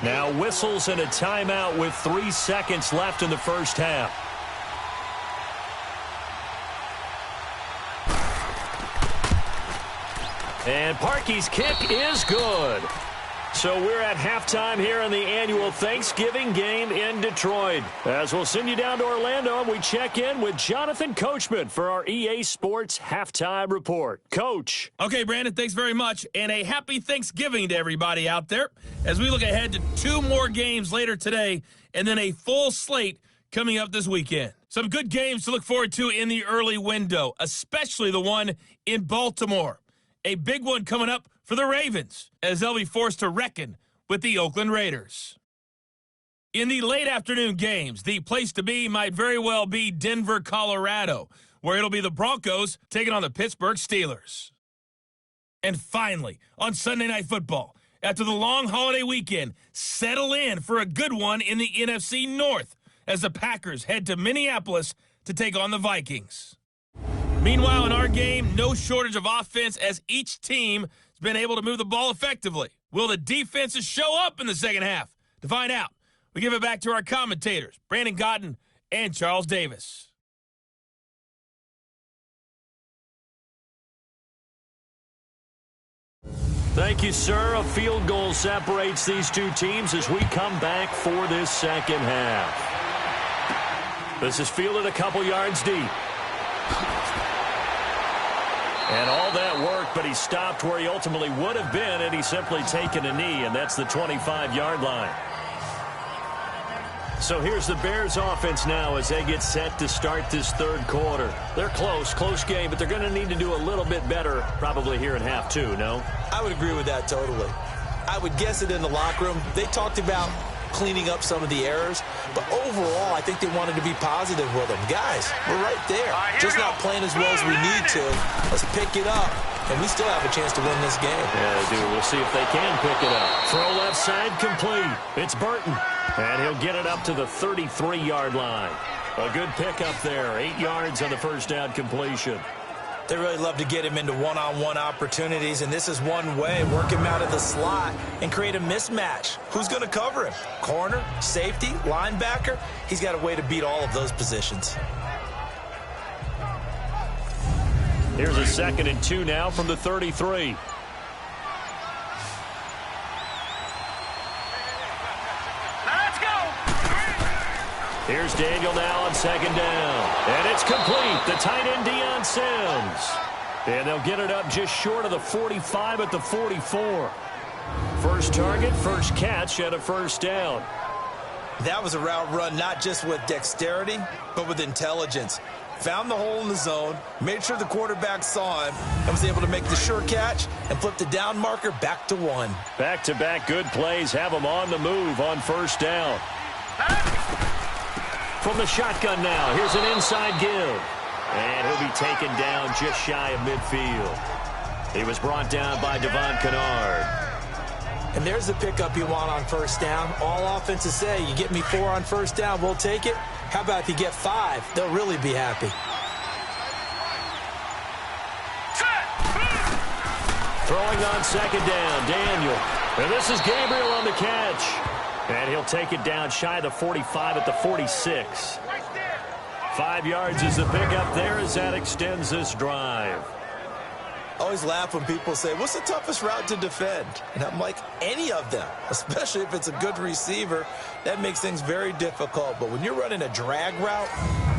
Now whistles and a timeout with 3 seconds left in the first half. And Parkey's kick is good. So we're at halftime here in the annual Thanksgiving game in Detroit. As we'll send you down to Orlando, and we check in with Jonathan Coachman for our EA Sports Halftime Report. Coach. Okay, Brandon, thanks very much. And a happy Thanksgiving to everybody out there as we look ahead to 2 more games later today and then a full slate coming up this weekend. Some good games to look forward to in the early window, especially the one in Baltimore. A big one coming up for the Ravens as they'll be forced to reckon with the Oakland Raiders. In the late afternoon games, the place to be might very well be Denver, Colorado, where it'll be the Broncos taking on the Pittsburgh Steelers. And finally, on Sunday Night Football, after the long holiday weekend, settle in for a good one in the NFC North as the Packers head to Minneapolis to take on the Vikings. Meanwhile, in our game, no shortage of offense as each team has been able to move the ball effectively. Will the defenses show up in the second half? To find out, we give it back to our commentators, Brandon Gaudin and Charles Davis. Thank you, sir. A field goal separates these two teams as we come back for this second half. This is fielded a couple yards deep. And all that work, but he stopped where he ultimately would have been had he simply taken a knee, and that's the 25-yard line. So here's the Bears offense now as they get set to start this 3rd quarter. They're close game, but they're going to need to do a little bit better probably here in half 2, no? I would agree with that totally. I would guess it in the locker room. They talked about cleaning up some of the errors, but overall, I think they wanted to be positive with them. Guys, we're right there. Just not playing as well as we need to. Let's pick it up, and we still have a chance to win this game. Yeah, they do. We'll see if they can pick it up. Throw left side complete. It's Burton, and he'll get it up to the 33-yard line. A good pickup there. 8 yards on the first down completion. They really love to get him into one-on-one opportunities, and this is one way. Work him out of the slot and create a mismatch. Who's going to cover him? Corner, safety, linebacker? He's got a way to beat all of those positions. Here's a 2nd and 2 now from the 33. Let's go. Here's Daniel now on 2nd down. And it's complete. The tight end, Deion Sims. And they'll get it up just short of the 45 at the 44. First target, first catch, and a first down. That was a route run not just with dexterity, but with intelligence. Found the hole in the zone, made sure the quarterback saw him, and was able to make the sure catch and flip the down marker back to 1. Back-to-back good plays have them on the move on first down. From the shotgun now, here's an inside give. And he'll be taken down just shy of midfield. He was brought down by Devon Kennard. And there's the pickup you want on first down. All offenses say, you get me 4 on first down, we'll take it. How about if you get 5? They'll really be happy. Throwing on second down, Daniel. And this is Gabriel on the catch. And he'll take it down shy of the 45 at the 46. 5 yards is the pickup there as that extends this drive. I always laugh when people say, what's the toughest route to defend? And I'm like, any of them, especially if it's a good receiver. That makes things very difficult. But when you're running a drag route,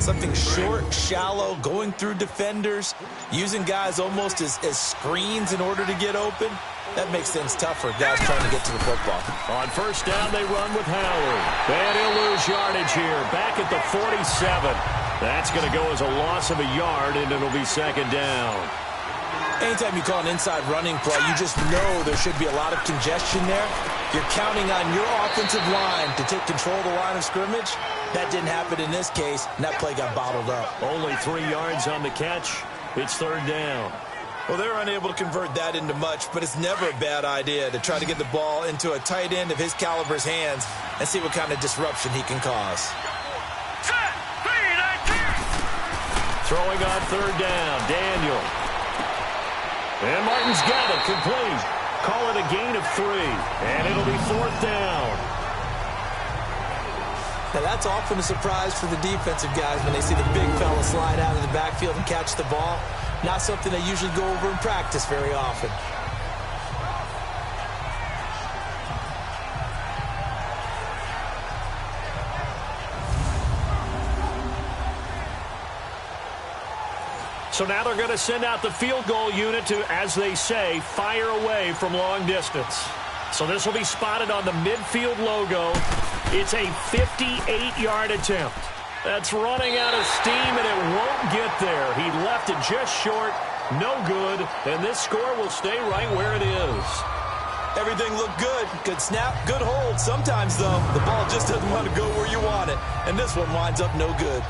something short, shallow, going through defenders, using guys almost as screens in order to get open, that makes things tougher, guys trying to get to the football. On first down, they run with Howard. And he'll lose yardage here, back at the 47. That's going to go as a loss of a yard, and it'll be second down. Anytime you call an inside running play, you just know there should be a lot of congestion there. You're counting on your offensive line to take control of the line of scrimmage. That didn't happen in this case, and that play got bottled up. Only 3 yards on the catch. It's third down. Well, they're unable to convert that into much, but it's never a bad idea to try to get the ball into a tight end of his caliber's hands and see what kind of disruption he can cause. Throwing on third down, Daniel. And Martin's got it, complete. Call it a gain of 3, and it'll be fourth down. Now, that's often a surprise for the defensive guys when they see the big fella slide out of the backfield and catch the ball. Not something they usually go over in practice very often. So now they're going to send out the field goal unit to, as they say, fire away from long distance. So this will be spotted on the midfield logo. It's a 58-yard attempt. That's running out of steam, and it won't get there. He left it just short, no good, and this score will stay right where it is. Everything looked good. Good snap, good hold. Sometimes, though, the ball just doesn't want to go where you want it, and this one winds up no good.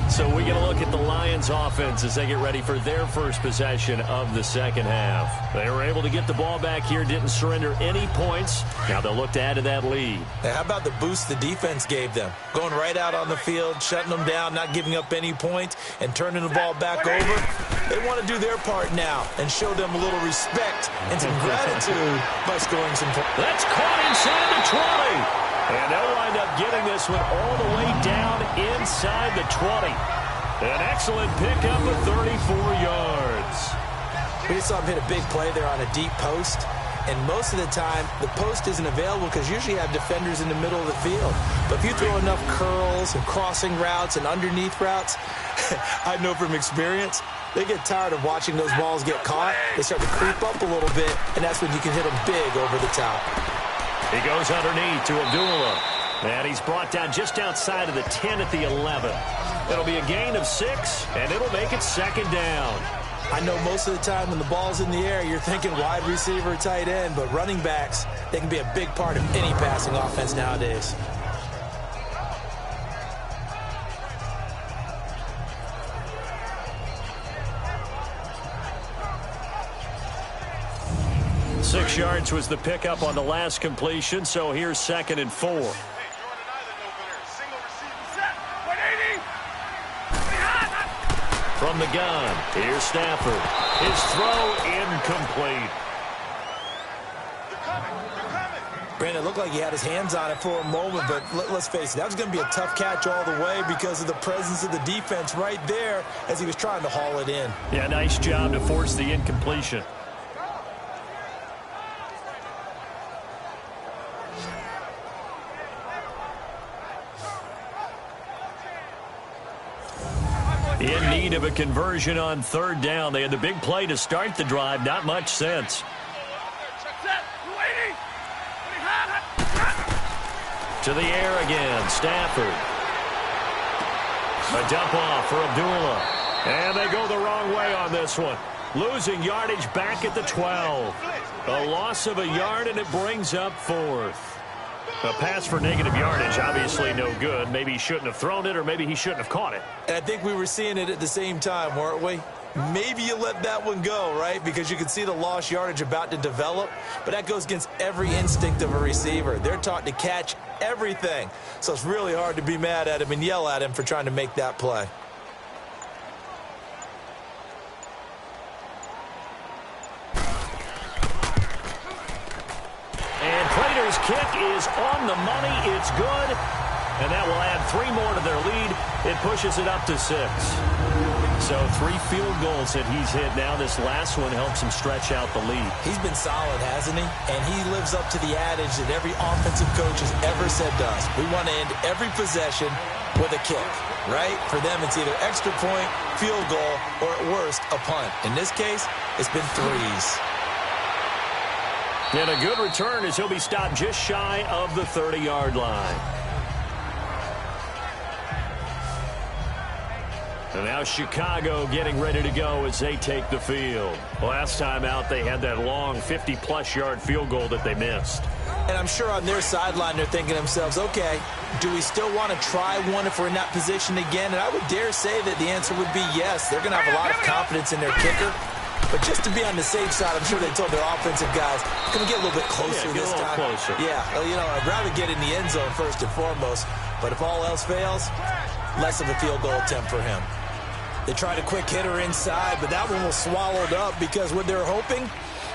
So we get a look at the Lions offense as they get ready for their first possession of the second half. They were able to get the ball back here, didn't surrender any points. Now they'll look to add to that lead. Now, how about the boost the defense gave them? Going right out on the field, shutting them down, not giving up any points, and turning the ball back over. They want to do their part now and show them a little respect and some gratitude by scoring some points. That's caught inside the 20. And they'll wind up getting this one all the way down inside the 20. An excellent pickup of 34 yards. We just saw him hit a big play there on a deep post. And most of the time, the post isn't available because usually you have defenders in the middle of the field. But if you throw enough curls and crossing routes and underneath routes, I know from experience, they get tired of watching those balls get caught. They start to creep up a little bit, and that's when you can hit them big over the top. He goes underneath to Abdullah. And he's brought down just outside of the 10 at the 11. It'll be a gain of 6, and it'll make it second down. I know most of the time when the ball's in the air, you're thinking wide receiver, tight end, but running backs, they can be a big part of any passing offense nowadays. Six yards was the pickup on the last completion, so here's 2nd and 4. From the gun, here's Stafford. His throw incomplete. Brandon, it looked like he had his hands on it for a moment, but let's face it, that was going to be a tough catch all the way because of the presence of the defense right there as he was trying to haul it in. Yeah, nice job to force the incompletion. In need of a conversion on third down. They had the big play to start the drive. Not much sense. To the air again. Stafford. A dump off for Abdullah. And they go the wrong way on this one. Losing yardage back at the 12. A loss of a yard, and it brings up 4th. A pass for negative yardage, obviously no good. Maybe he shouldn't have thrown it, or maybe he shouldn't have caught it. And I think we were seeing it at the same time, weren't we? Maybe you let that one go, right? Because you can see the lost yardage about to develop. But that goes against every instinct of a receiver. They're taught to catch everything. So it's really hard to be mad at him and yell at him for trying to make that play. And Prater's kick is on the money. It's good. And that will add 3 more to their lead. It pushes it up to 6. So 3 field goals that he's hit now. This last one helps him stretch out the lead. He's been solid, hasn't he? And he lives up to the adage that every offensive coach has ever said to us. We want to end every possession with a kick, right? For them, it's either extra point, field goal, or at worst, a punt. In this case, it's been 3s. And a good return as he'll be stopped just shy of the 30-yard line. And now Chicago getting ready to go as they take the field. Last time out, they had that long 50-plus yard field goal that they missed. And I'm sure on their sideline they're thinking to themselves, okay, do we still want to try one if we're in that position again? And I would dare say that the answer would be yes. They're going to have a lot of confidence in their kicker. But just to be on the safe side, I'm sure they told their offensive guys, can we get a little bit closer this time? Closer. Yeah, well, you know, I'd rather get in the end zone first and foremost. But if all else fails, less of a field goal attempt for him. They tried a quick hitter inside, but that one was swallowed up because what they're hoping,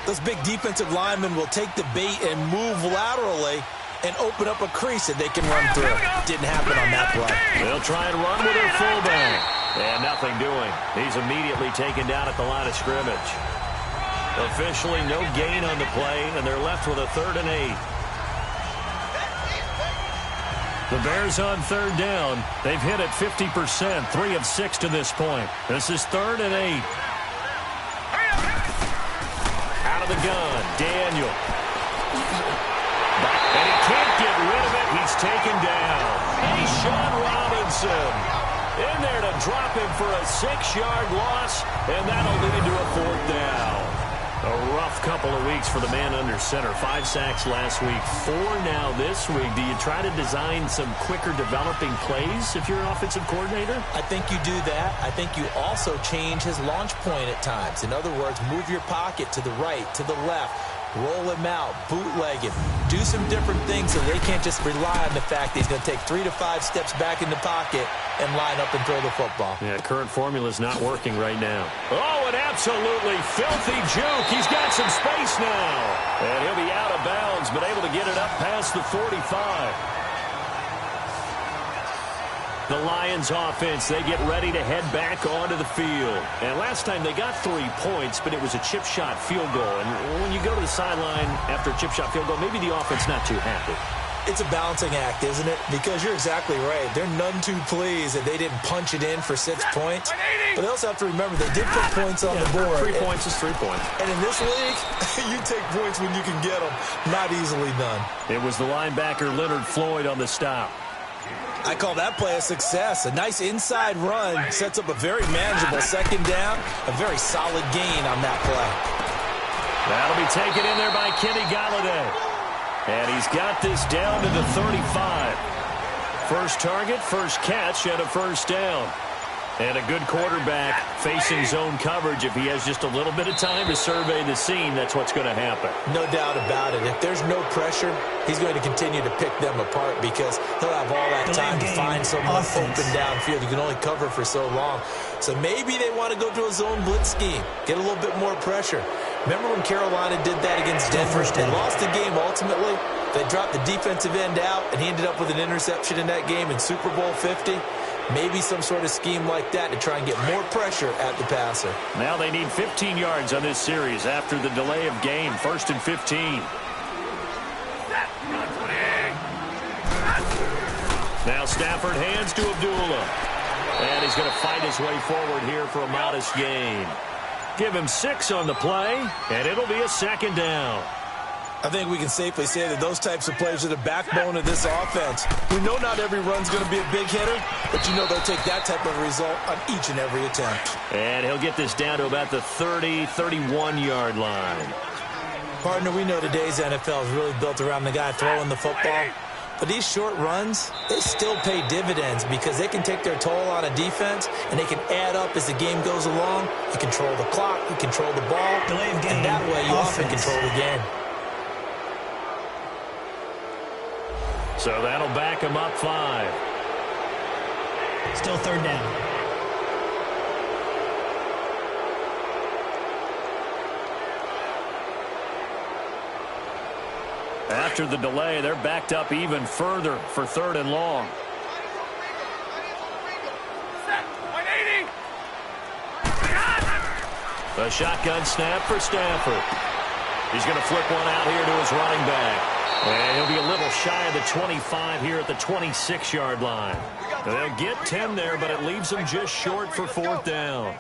those big defensive linemen will take the bait and move laterally and open up a crease that they can run through. Didn't happen on that play. They'll try and run with their fullback. And nothing doing. He's immediately taken down at the line of scrimmage. Officially no gain on the play, and they're left with a 3rd and 8. The Bears on 3rd down. They've hit it 50%, 3 of 6 to this point. This is 3rd and 8. Out of the gun, Daniel. And he can't get rid of it. He's taken down. And Sean Robinson in there to drop him for a 6-yard loss, and that'll lead to a 4th down. A rough couple of weeks for the man under center. 5 sacks last week, 4 now this week. Do you try to design some quicker developing plays if you're an offensive coordinator? I think you do that. I think you also change his launch point at times. In other words, move your pocket to the right, to the left. Roll him out, bootleg him, do some different things so they can't just rely on the fact that he's going to take 3 to 5 steps back in the pocket and line up and throw the football. Yeah, current formula is not working right now. Oh, an absolutely filthy juke. He's got some space now. And he'll be out of bounds, but able to get it up past the 45. The Lions offense, they get ready to head back onto the field. And last time they got 3 points, but it was a chip shot field goal. And when you go to the sideline after a chip shot field goal, maybe the offense not too happy. It's a balancing act, isn't it? Because you're exactly right. They're none too pleased that they didn't punch it in for 6 points. But they also have to remember they did put points on the board. 3 points is 3 points. And in this league, you take points when you can get them. Not easily done. It was the linebacker Leonard Floyd on the stop. I call that play a success. A nice inside run sets up a very manageable 2nd down. A very solid gain on that play. That'll be taken in there by Kenny Golladay. And he's got this down to the 35. First target, first catch, and a 1st down. And a good quarterback facing zone coverage. If he has just a little bit of time to survey the scene, that's what's going to happen. No doubt about it. If there's no pressure, he's going to continue to pick them apart because he'll have all that time to find someone open downfield. You can only cover for so long. So maybe they want to go to a zone blitz scheme, get a little bit more pressure. Remember when Carolina did that against Denver? They lost the game ultimately. They dropped the defensive end out, and he ended up with an interception in that game in Super Bowl 50. Maybe some sort of scheme like that to try and get more pressure at the passer. Now they need 15 yards on this series after the delay of game. 1st and 15. Now Stafford hands to Abdullah. And he's going to fight his way forward here for a modest gain. Give him 6 on the play, and it'll be a 2nd down. I think we can safely say that those types of players are the backbone of this offense. We know not every run's going to be a big hitter, but you know they'll take that type of result on each and every attempt. And he'll get this down to about the 30, 31-yard line. Partner, we know today's NFL is really built around the guy throwing the football. But these short runs, they still pay dividends because they can take their toll on a defense, and they can add up as the game goes along. You control the clock, you control the ball, and that way you often control the game. So that'll back him up 5. Still third down. After the delay, they're backed up even further for 3rd and long. A shotgun snap for Stafford. He's going to flip one out here to his running back. And he'll be a little shy of the 25 here at the 26-yard line. They'll get 10 there, but it leaves them just short for 4th down.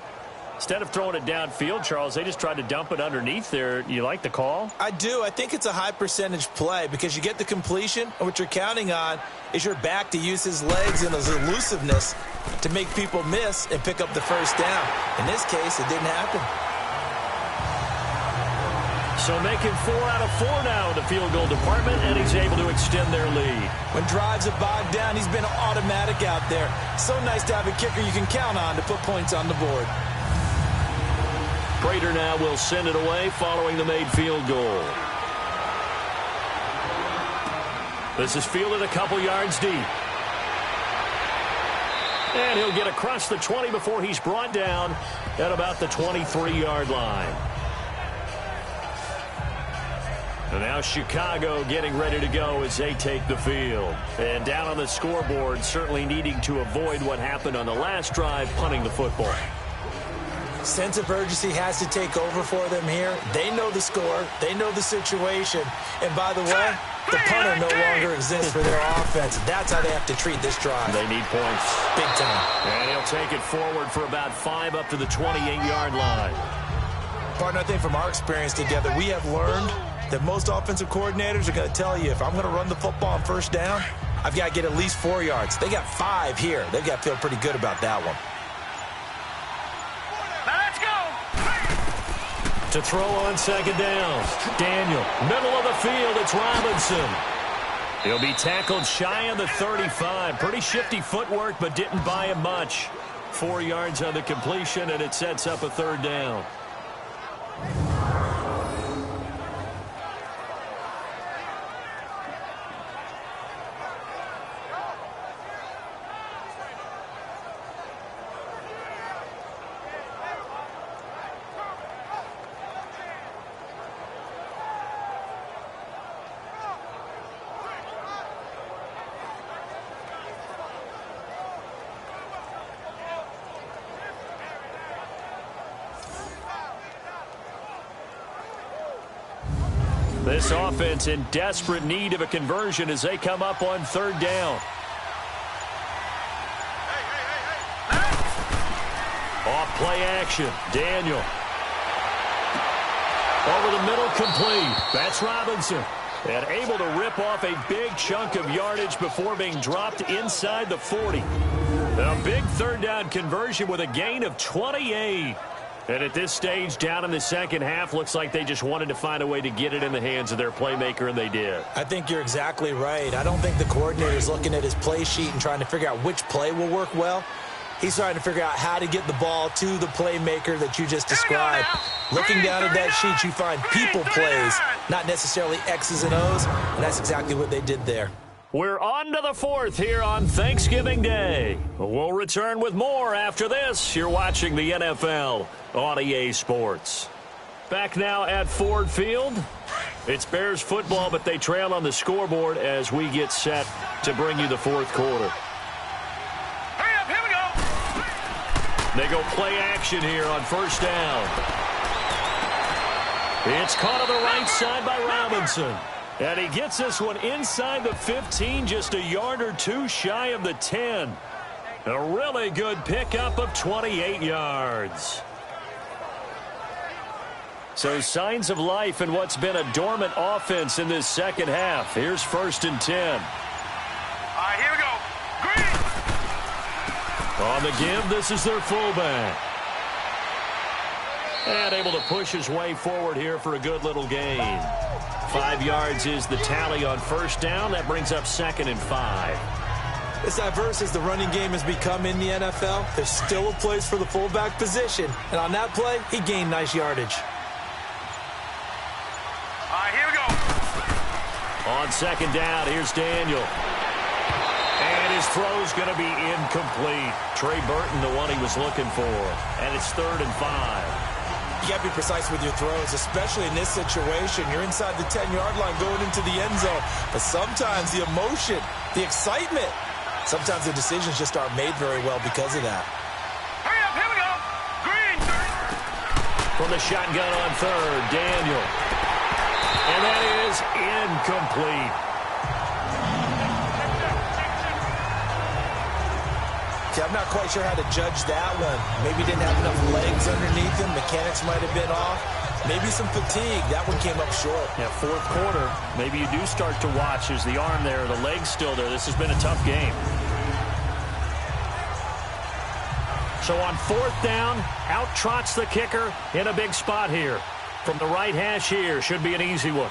Instead of throwing it downfield, Charles, they just tried to dump it underneath there. You like the call? I do. I think it's a high percentage play because you get the completion, and what you're counting on is your back to use his legs and his elusiveness to make people miss and pick up the 1st down. In this case, it didn't happen. So making 4 out of 4 now in the field goal department, and he's able to extend their lead. When drives are bogged down, he's been automatic out there. So nice to have a kicker you can count on to put points on the board. Prater now will send it away following the made field goal. This is fielded a couple yards deep. And he'll get across the 20 before he's brought down at about the 23-yard line. And now Chicago getting ready to go as they take the field. And down on the scoreboard, certainly needing to avoid what happened on the last drive, punting the football. Sense of urgency has to take over for them here. They know the score. They know the situation. And by the way, the punter no longer exists for their offense. That's how they have to treat this drive. They need points. Big time. And he'll take it forward for about 5 up to the 28-yard line. Partner, I think from our experience together, we have learned that most offensive coordinators are going to tell you, if I'm going to run the football on 1st down, I've got to get at least 4 yards. They got 5 here. They've got to feel pretty good about that one. To throw on 2nd down, Daniel, middle of the field, it's Robinson. He'll be tackled shy of the 35. Pretty shifty footwork, but didn't buy him much. 4 yards on the completion, and it sets up a 3rd down. This offense in desperate need of a conversion as they come up on 3rd down. Off play action. Daniel. Over the middle, complete. That's Robinson. And able to rip off a big chunk of yardage before being dropped inside the 40. A big 3rd down conversion with a gain of 28. And at this stage, down in the 2nd half, looks like they just wanted to find a way to get it in the hands of their playmaker, and they did. I think you're exactly right. I don't think the coordinator is looking at his play sheet and trying to figure out which play will work well. He's trying to figure out how to get the ball to the playmaker that you just described. Looking down at that sheet, you find people plays, not necessarily X's and O's, and that's exactly what they did there. We're on to the 4th here on Thanksgiving Day. We'll return with more after this. You're watching the NFL on EA Sports. Back now at Ford Field. It's Bears football, but they trail on the scoreboard as we get set to bring you the 4th quarter. Hurry up, here we go. They go play action here on 1st down. It's caught on the right side by Robinson. And he gets this one inside the 15, just a yard or 2 shy of the 10. A really good pickup of 28 yards. So signs of life in what's been a dormant offense in this second half. Here's 1st and 10. All right, here we go. Green. On the give, this is their fullback. And able to push his way forward here for a good little gain. 5 yards is the tally on 1st down. That brings up 2nd and 5. As diverse as the running game has become in the NFL, there's still a place for the fullback position. And on that play, he gained nice yardage. All right, here we go. On 2nd down, here's Daniel. And his throw's going to be incomplete. Trey Burton, the one he was looking for. And it's 3rd and 5. You got to be precise with your throws, especially in this situation. You're inside the 10-yard line going into the end zone. But sometimes the emotion, the excitement, sometimes the decisions just aren't made very well because of that. Hurry up, here we go. Green. From the shotgun on 3rd, Daniel. And that is incomplete. See, I'm not quite sure how to judge that one. Maybe didn't have enough legs underneath him. Mechanics might have been off. Maybe some fatigue. That one came up short. Yeah, 4th quarter. Maybe you do start to watch as the arm there, the leg's still there. This has been a tough game. So on 4th down, out trots the kicker in a big spot here. From the right hash here, should be an easy one.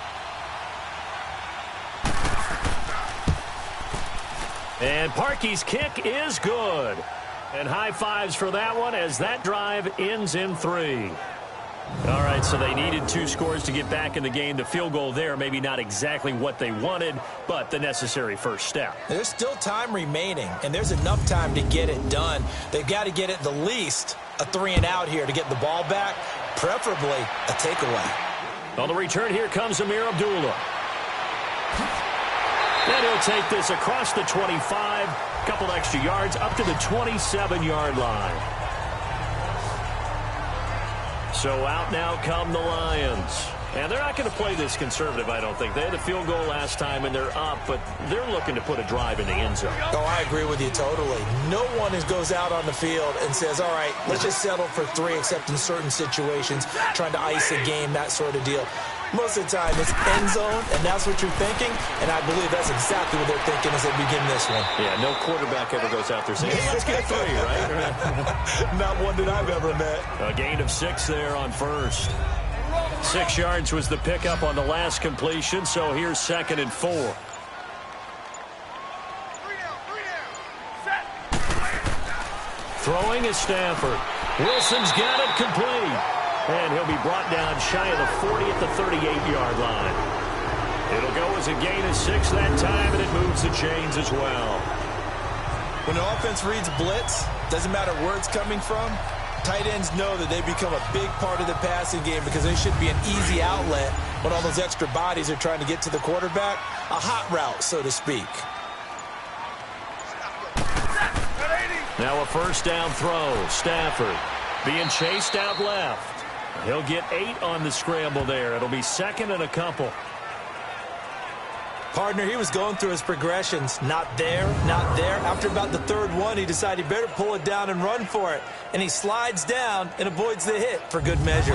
And Parkey's kick is good. And high fives for that one as that drive ends in 3. All right, so they needed 2 scores to get back in the game. The field goal there, maybe not exactly what they wanted, but the necessary first step. There's still time remaining, and there's enough time to get it done. They've got to get at the least a 3-and-out here to get the ball back, preferably a takeaway. On the return, here comes Amir Abdullah. And he'll take this across the 25, a couple extra yards, up to the 27-yard line. So out now come the Lions. And they're not going to play this conservative, I don't think. They had a field goal last time, and they're up, but they're looking to put a drive in the end zone. Oh, I agree with you totally. No one goes out on the field and says, all right, let's just settle for 3, except in certain situations, trying to ice a game, that sort of deal. Most of the time, it's end zone, and that's what you're thinking, and I believe that's exactly what they're thinking as they begin this one. Yeah, no quarterback ever goes out there saying, hey, let's get 3, right? Not one that I've ever met. A gain of 6 there on 1st. 6 yards was the pickup on the last completion, so here's 2nd and 4. Throwing is Stafford. Wilson's got it complete. And he'll be brought down shy of the 40 at the 38-yard line. It'll go as a gain of 6 that time, and it moves the chains as well. When the offense reads blitz, doesn't matter where it's coming from, tight ends know that they become a big part of the passing game because they should be an easy outlet when all those extra bodies are trying to get to the quarterback. A hot route, so to speak. Now a 1st down throw. Stafford being chased out left. He'll get 8 on the scramble there. It'll be 2nd and a couple. Partner, he was going through his progressions. Not there, not there. After about the 3rd one, he decided he better pull it down and run for it. And he slides down and avoids the hit for good measure.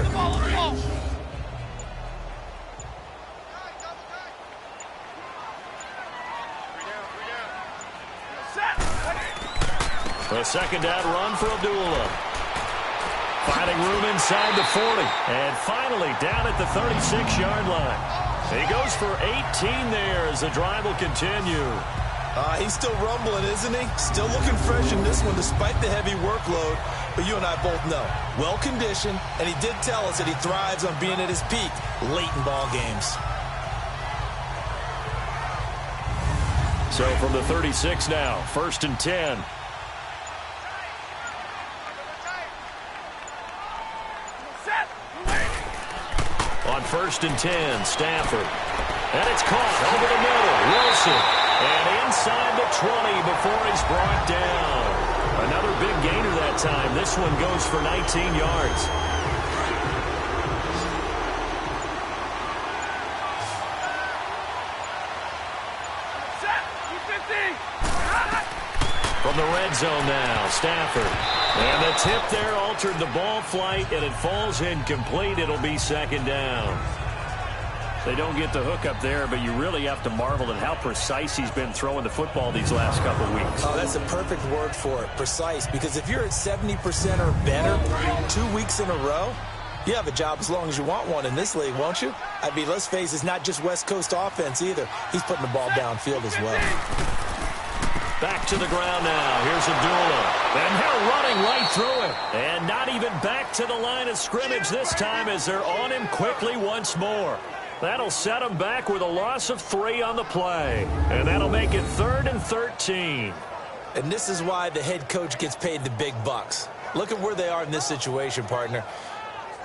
A 2nd down run for Abdullah. Finding room inside the 40. And finally down at the 36-yard line. He goes for 18 there as the drive will continue. He's still rumbling, isn't he? Still looking fresh in this one despite the heavy workload. But you and I both know, well-conditioned, and he did tell us that he thrives on being at his peak late in ball games. So from the 36 now, 1st and 10. On 1st and 10, Stafford. And it's caught over the middle. Wilson. And inside the 20 before he's brought down. Another big gainer that time. This one goes for 19 yards. From From the red zone now, Stafford. And the tip there altered the ball flight, and it falls incomplete. It'll be second down. They don't get the hook up there, but you really have to marvel at how precise he's been throwing the football these last couple weeks. Oh, that's a perfect word for it, precise, because if you're at 70% or better 2 weeks in a row, you have a job as long as you want one in this league, won't you? I mean, let's face it, it's not just West Coast offense either. He's putting the ball downfield as well. Back to the ground now. Here's Abdullah. And they're running right through him. And not even back to the line of scrimmage this time as they're on him quickly once more. That'll set him back with a loss of 3 on the play. And that'll make it 3rd and 13. And this is why the head coach gets paid the big bucks. Look at where they are in this situation, partner.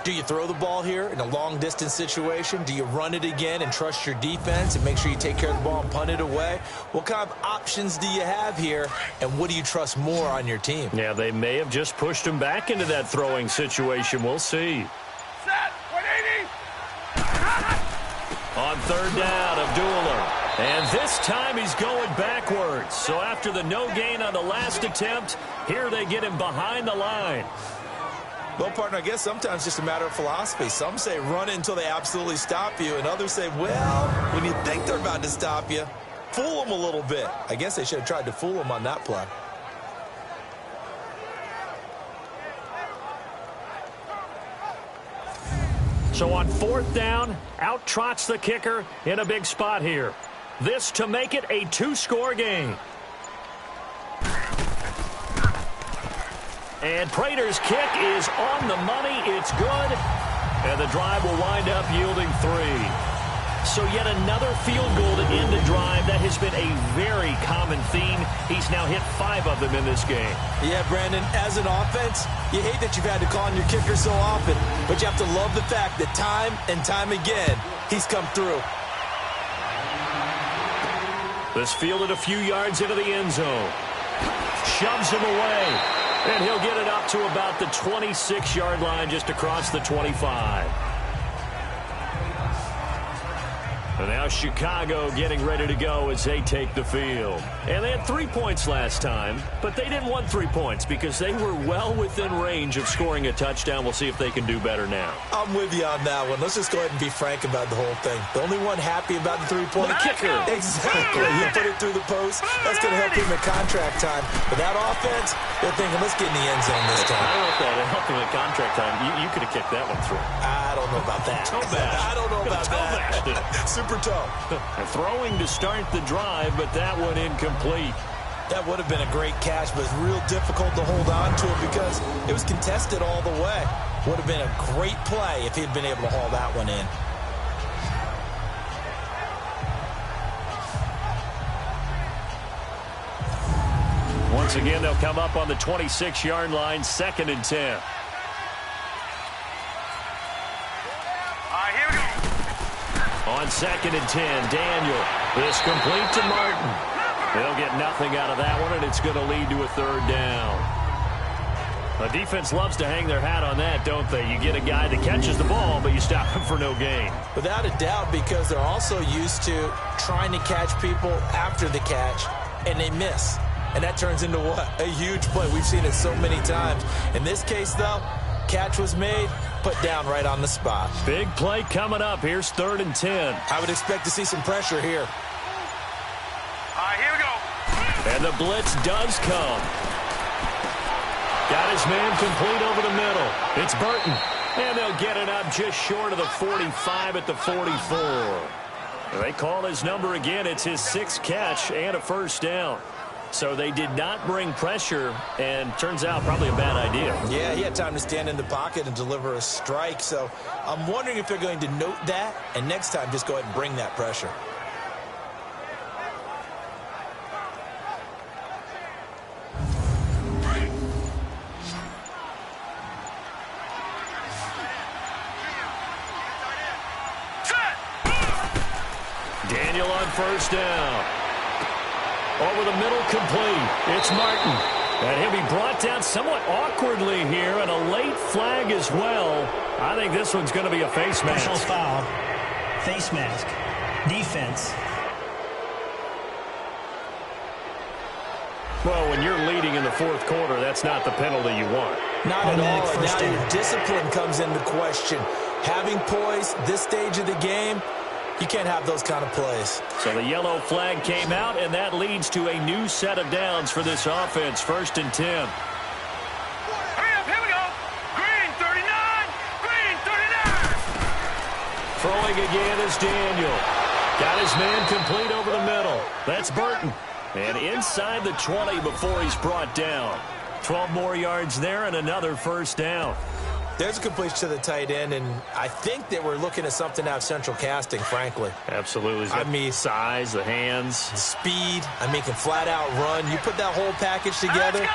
Do you throw the ball here in a long-distance situation? Do you run it again and trust your defense and make sure you take care of the ball and punt it away? What kind of options do you have here, and what do you trust more on your team? Yeah, they may have just pushed him back into that throwing situation. We'll see. Set. 180. On 3rd down, Abdullah. And this time he's going backwards. So after the no gain on the last attempt, here they get him behind the line. Well, partner, I guess sometimes it's just a matter of philosophy. Some say run it until they absolutely stop you, and others say, well, when you think they're about to stop you, fool them a little bit. I guess they should have tried to fool them on that play. So on 4th down, out trots the kicker in a big spot here. This to make it a 2-score game. And Prater's kick is on the money. It's good. And the drive will wind up yielding 3. So yet another field goal to end the drive. That has been a very common theme. He's now hit 5 of them in this game. Yeah, Brandon, as an offense, you hate that you've had to call on your kicker so often, but you have to love the fact that time and time again, he's come through. This fielded a few yards into the end zone. Shoves him away. And he'll get it up to about the 26-yard line just across the 25. And now Chicago getting ready to go as they take the field. And they had 3 points last time, but they didn't want 3 points because they were well within range of scoring a touchdown. We'll see if they can do better now. I'm with you on that one. Let's just go ahead and be frank about the whole thing. The only one happy about the 3-point kicker. Exactly. He put it through the post. That's going to help him at contract time. But that offense, they're thinking, let's get in the end zone this time. I don't know if that helped him at contract time. You could have kicked that one through. I don't know about that. I don't know about that. Super toe. Throwing to start the drive, but that one incomplete. That would have been a great catch, but it's real difficult to hold on to it because it was contested all the way. Would have been a great play if he'd been able to haul that one in. Once again, they'll come up on the 26-yard line, 2nd and 10. Here we go. On 2nd and 10, Daniel. This complete to Martin. They'll get nothing out of that one, and it's going to lead to a 3rd down. The defense loves to hang their hat on that, don't they? You get a guy that catches the ball, but you stop him for no gain. Without a doubt, because they're also used to trying to catch people after the catch, and they miss. And that turns into what? A huge play. We've seen it so many times. In this case, though, catch was made, put down right on the spot. Big play coming up. Here's 3rd and 10. I would expect to see some pressure here. Here we go. And the blitz does come. Got his man complete over the middle. It's Burton. And they'll get it up just short of the 45 at the 44. They call his number again. It's his 6th catch and a 1st down. So they did not bring pressure, and turns out probably a bad idea. Yeah, he had time to stand in the pocket and deliver a strike. So I'm wondering if they're going to note that, and next time just go ahead and bring that pressure. Daniel on 1st down. Over the middle, complete. It's Martin. And he'll be brought down somewhat awkwardly here, and a late flag as well. I think this one's going to be a face mask. Personal foul. Face mask. Defense. Well, when you're leading in the fourth quarter, that's not the penalty you want. Not at all, and now your discipline comes into question. Having poise this stage of the game, you can't have those kind of plays. So the yellow flag came out, and that leads to a new set of downs for this offense. 1st and 10. Hurry up, here we go. Green 39, green 39. Throwing again is Daniel. Got his man complete over the middle. That's Burton. And inside the 20 before he's brought down. 12 more yards there and another first down. There's a completion to the tight end, and I think that we're looking at something out of central casting, frankly. Absolutely. I mean, size, the hands. the speed, can flat out run. You put that whole package together,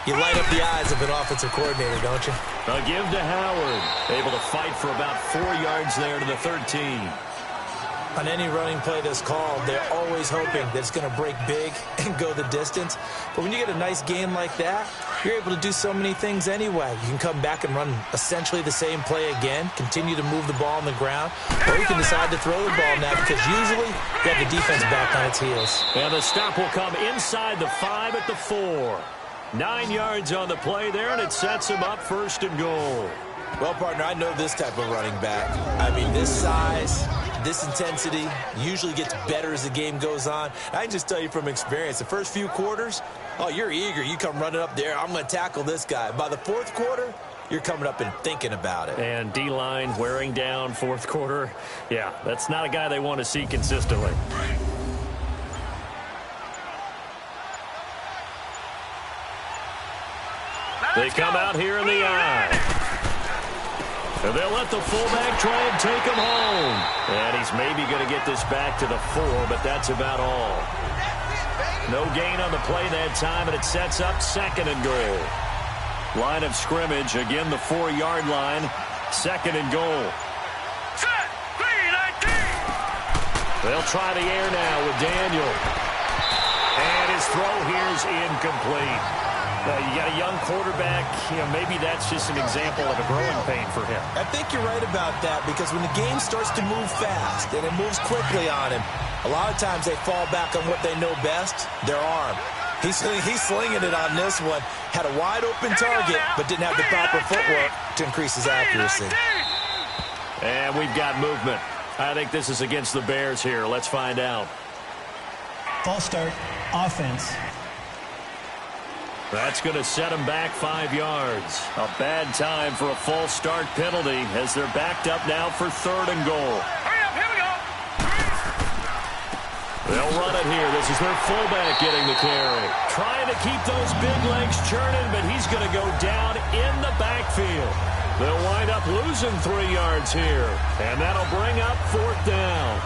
you light up the eyes of an offensive coordinator, don't you? A give to Howard. Able to fight for about 4 yards there to the 13. On any running play that's called, they're always hoping that it's going to break big and go the distance. But when you get a nice game like that, you're able to do so many things anyway. You can come back and run essentially the same play again, continue to move the ball on the ground, or you can decide to throw the ball now because usually you have the defense back on its heels. And the stop will come inside the 5 at the 4. 9 yards on the play there, and it sets him up 1st and goal. Well, partner, I know this type of running back. This size, this intensity usually gets better as the game goes on. I can just tell you from experience, the first few quarters, you're eager. You come running up there, I'm going to tackle this guy. By the fourth quarter, you're coming up and thinking about it. And D-line wearing down fourth quarter. Yeah, that's not a guy they want to see consistently. They come out here in the eye. And they'll let the fullback try and take him home. And he's maybe going to get this back to the 4, but that's about all. No gain on the play that time, and it sets up 2nd and goal. Line of scrimmage, again the 4-yard line. 2nd and goal. Set, 3-19. They'll try the air now with Daniel. And his throw here's incomplete. You got a young quarterback, maybe that's just an example of a growing pain for him. I think you're right about that because when the game starts to move fast and it moves quickly on him, a lot of times they fall back on what they know best, their arm. He's slinging it on this one. Had a wide open target, but didn't have the proper footwork to increase his accuracy. And we've got movement. I think this is against the Bears here. Let's find out. False start, offense. That's going to set them back 5 yards. A bad time for a false start penalty as they're backed up now for 3rd and goal. Hurry up, here we go. They'll run it here. This is their fullback getting the carry. Trying to keep those big legs churning, but he's going to go down in the backfield. They'll wind up losing 3 yards here, and that'll bring up 4th down.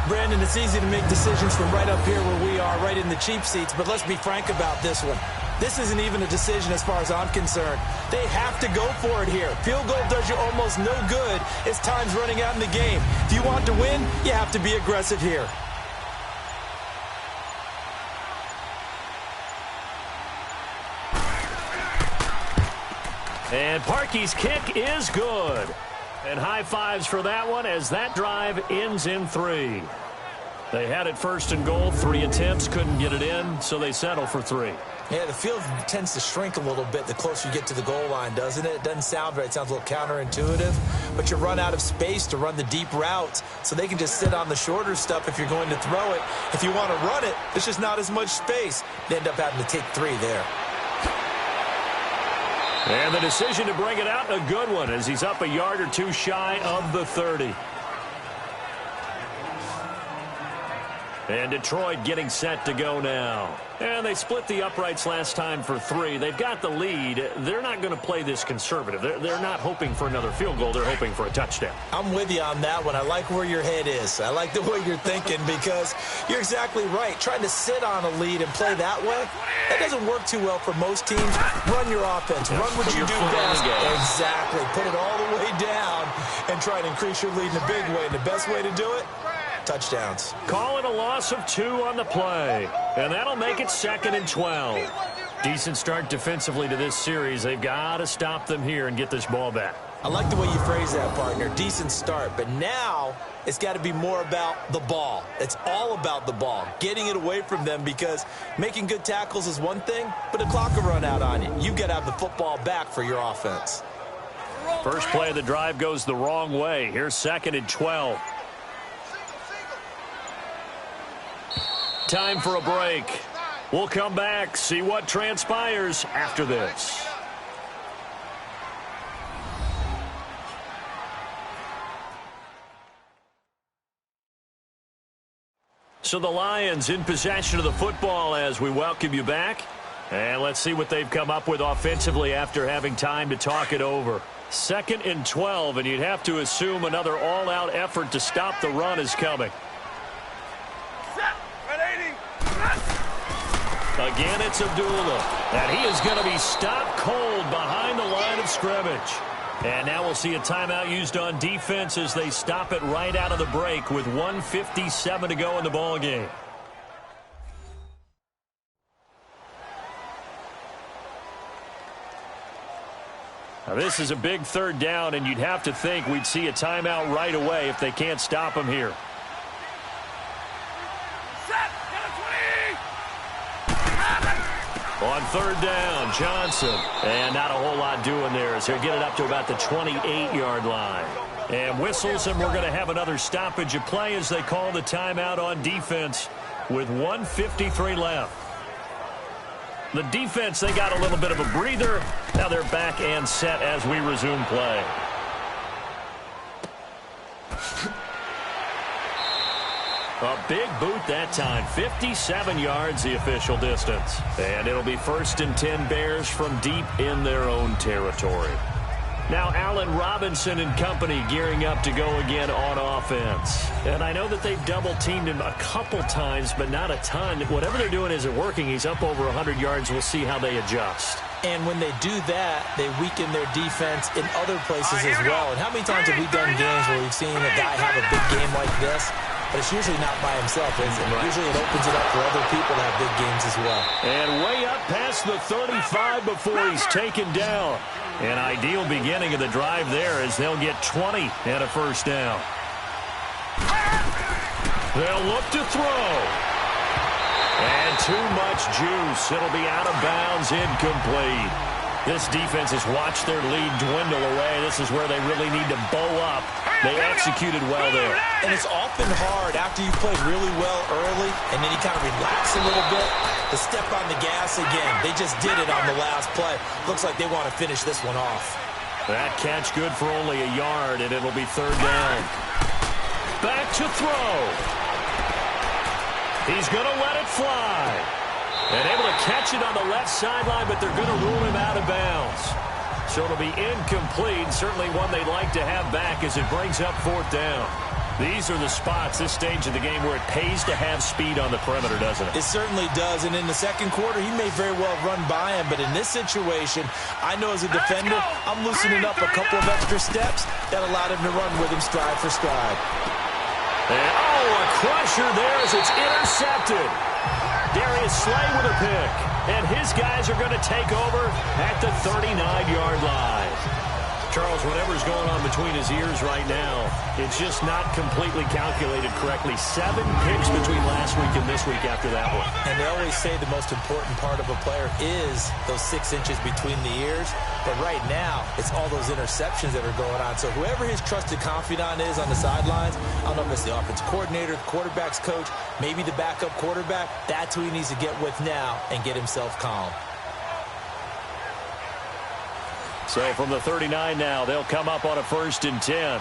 Brandon, it's easy to make decisions from right up here where we are, right in the cheap seats, but let's be frank about this one. This isn't even a decision as far as I'm concerned. They have to go for it here. Field goal does you almost no good as time's running out in the game. If you want to win, you have to be aggressive here. And Parkey's kick is good. And high fives for that one as that drive ends in 3. They had it 1st and goal, 3 attempts, couldn't get it in, so they settle for 3. Yeah, the field tends to shrink a little bit the closer you get to the goal line, doesn't it? It doesn't sound right. It sounds a little counterintuitive. But you run out of space to run the deep routes, so they can just sit on the shorter stuff if you're going to throw it. If you want to run it, there's just not as much space. They end up having to take 3 there. And the decision to bring it out, a good one, as he's up a yard or 2 shy of the 30. And Detroit getting set to go now. And they split the uprights last time for 3. They've got the lead. They're not going to play this conservative. They're not hoping for another field goal. They're hoping for a touchdown. I'm with you on that one. I like where your head is. I like the way you're thinking because you're exactly right. Trying to sit on a lead and play that way, that doesn't work too well for most teams. Run your offense. Run what you do best. Exactly. Put it all the way down and try to increase your lead in a big way. And the best way to do it, touchdowns. Call it a loss of 2 on the play. And that'll make it 2nd and 12. Decent start defensively to this series. They've got to stop them here and get this ball back. I like the way you phrase that, partner. Decent start, but now it's got to be more about the ball. It's all about the ball, getting it away from them, because making good tackles is one thing, but the clock will run out on you. You've got to have the football back for your offense. First play of the drive goes the wrong way. Here's 2nd and 12. Time for a break. We'll come back, see what transpires after this. So the Lions in possession of the football as we welcome you back. And let's see what they've come up with offensively after having time to talk it over. 2nd and 12, and you'd have to assume another all-out effort to stop the run is coming. Again, it's Abdullah. And he is going to be stopped cold behind the line of scrimmage. And now we'll see a timeout used on defense as they stop it right out of the break with 1:57 to go in the ball game. Now this is a big 3rd down, and you'd have to think we'd see a timeout right away if they can't stop him here. On 3rd down, Johnson. And not a whole lot doing there as he'll get it up to about the 28-yard line. And whistles, and we're going to have another stoppage of play as they call the timeout on defense with 1:53 left. The defense, they got a little bit of a breather. Now they're back and set as we resume play. A big boot that time. 57 yards the official distance. And it'll be 1st and 10 Bears from deep in their own territory. Now Allen Robinson and company gearing up to go again on offense. And I know that they've double-teamed him a couple times, but not a ton. Whatever they're doing isn't working. He's up over 100 yards. We'll see how they adjust. And when they do that, they weaken their defense in other places as well. And how many times have we done games where we've seen a guy have a big game like this? But it's usually not by himself, is it? Right. Usually it opens it up for other people to have big games as well. And way up past the 35 before he's taken down. An ideal beginning of the drive there as they'll get 20 and a 1st down. They'll look to throw. And too much juice. It'll be out of bounds, incomplete. This defense has watched their lead dwindle away. This is where they really need to bow up. They executed well there. And it's often hard after you played really well early and then you kind of relax a little bit to step on the gas again. They just did it on the last play. Looks like they want to finish this one off. That catch good for only a yard, and it'll be 3rd down. Back to throw. He's going to let it fly. And able to catch it on the left sideline, but they're going to rule him out of bounds. So it'll be incomplete. Certainly one they'd like to have back as it brings up 4th down. These are the spots, this stage of the game, where it pays to have speed on the perimeter, doesn't it? It certainly does. And in the 2nd quarter, he may very well run by him. But in this situation, I know as a defender, I'm loosening up a couple of extra steps that allowed him to run with him stride for stride. And, a crusher there as it's intercepted. Darius Slay with a pick. And his guys are going to take over at the 39-yard line. Charles, whatever's going on between his ears right now, it's just not completely calculated correctly. 7 picks between last week and this week after that one. And they always say the most important part of a player is those 6 inches between the ears. But right now, it's all those interceptions that are going on. So whoever his trusted confidant is on the sidelines, I don't know if it's the offensive coordinator, the quarterback's coach, maybe the backup quarterback, that's who he needs to get with now and get himself calm. So from the 39 now, they'll come up on a 1st and 10.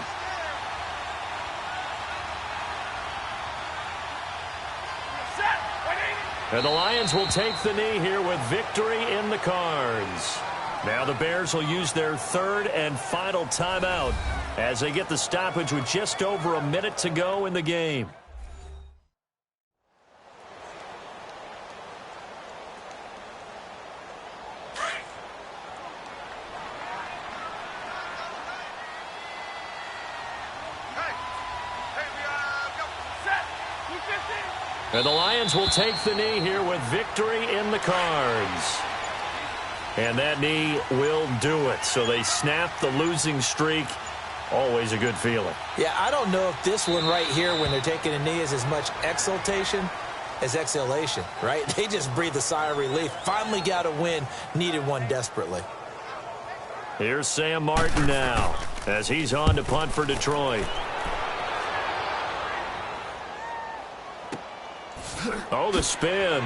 And the Lions will take the knee here with victory in the cards. Now the Bears will use their 3rd and final timeout as they get the stoppage with just over a minute to go in the game. And the Lions will take the knee here with victory in the cards. And that knee will do it. So they snap the losing streak. Always a good feeling. Yeah, I don't know if this one right here, when they're taking a knee, is as much exultation as exhalation, right? They just breathe a sigh of relief. Finally got a win. Needed one desperately. Here's Sam Martin now as he's on to punt for Detroit. Oh, the spin.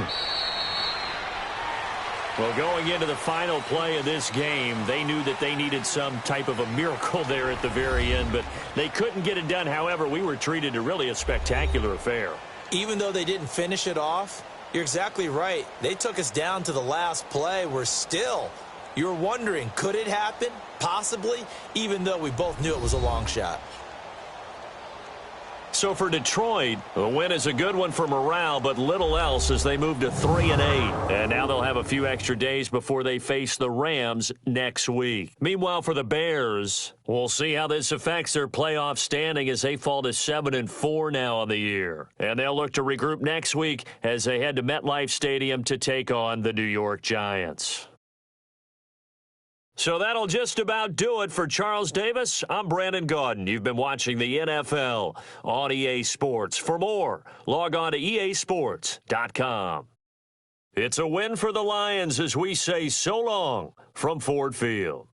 Well, going into the final play of this game, they knew that they needed some type of a miracle there at the very end, but they couldn't get it done. However, we were treated to really a spectacular affair. Even though they didn't finish it off, you're exactly right. They took us down to the last play. We're still, you're wondering, could it happen? Possibly, even though we both knew it was a long shot. So for Detroit, a win is a good one for morale, but little else as they move to 3-8. And now they'll have a few extra days before they face the Rams next week. Meanwhile, for the Bears, we'll see how this affects their playoff standing as they fall to 7-4 now on the year. And they'll look to regroup next week as they head to MetLife Stadium to take on the New York Giants. So that'll just about do it for Charles Davis. I'm Brandon Gaudin. You've been watching the NFL on EA Sports. For more, log on to easports.com. It's a win for the Lions as we say so long from Ford Field.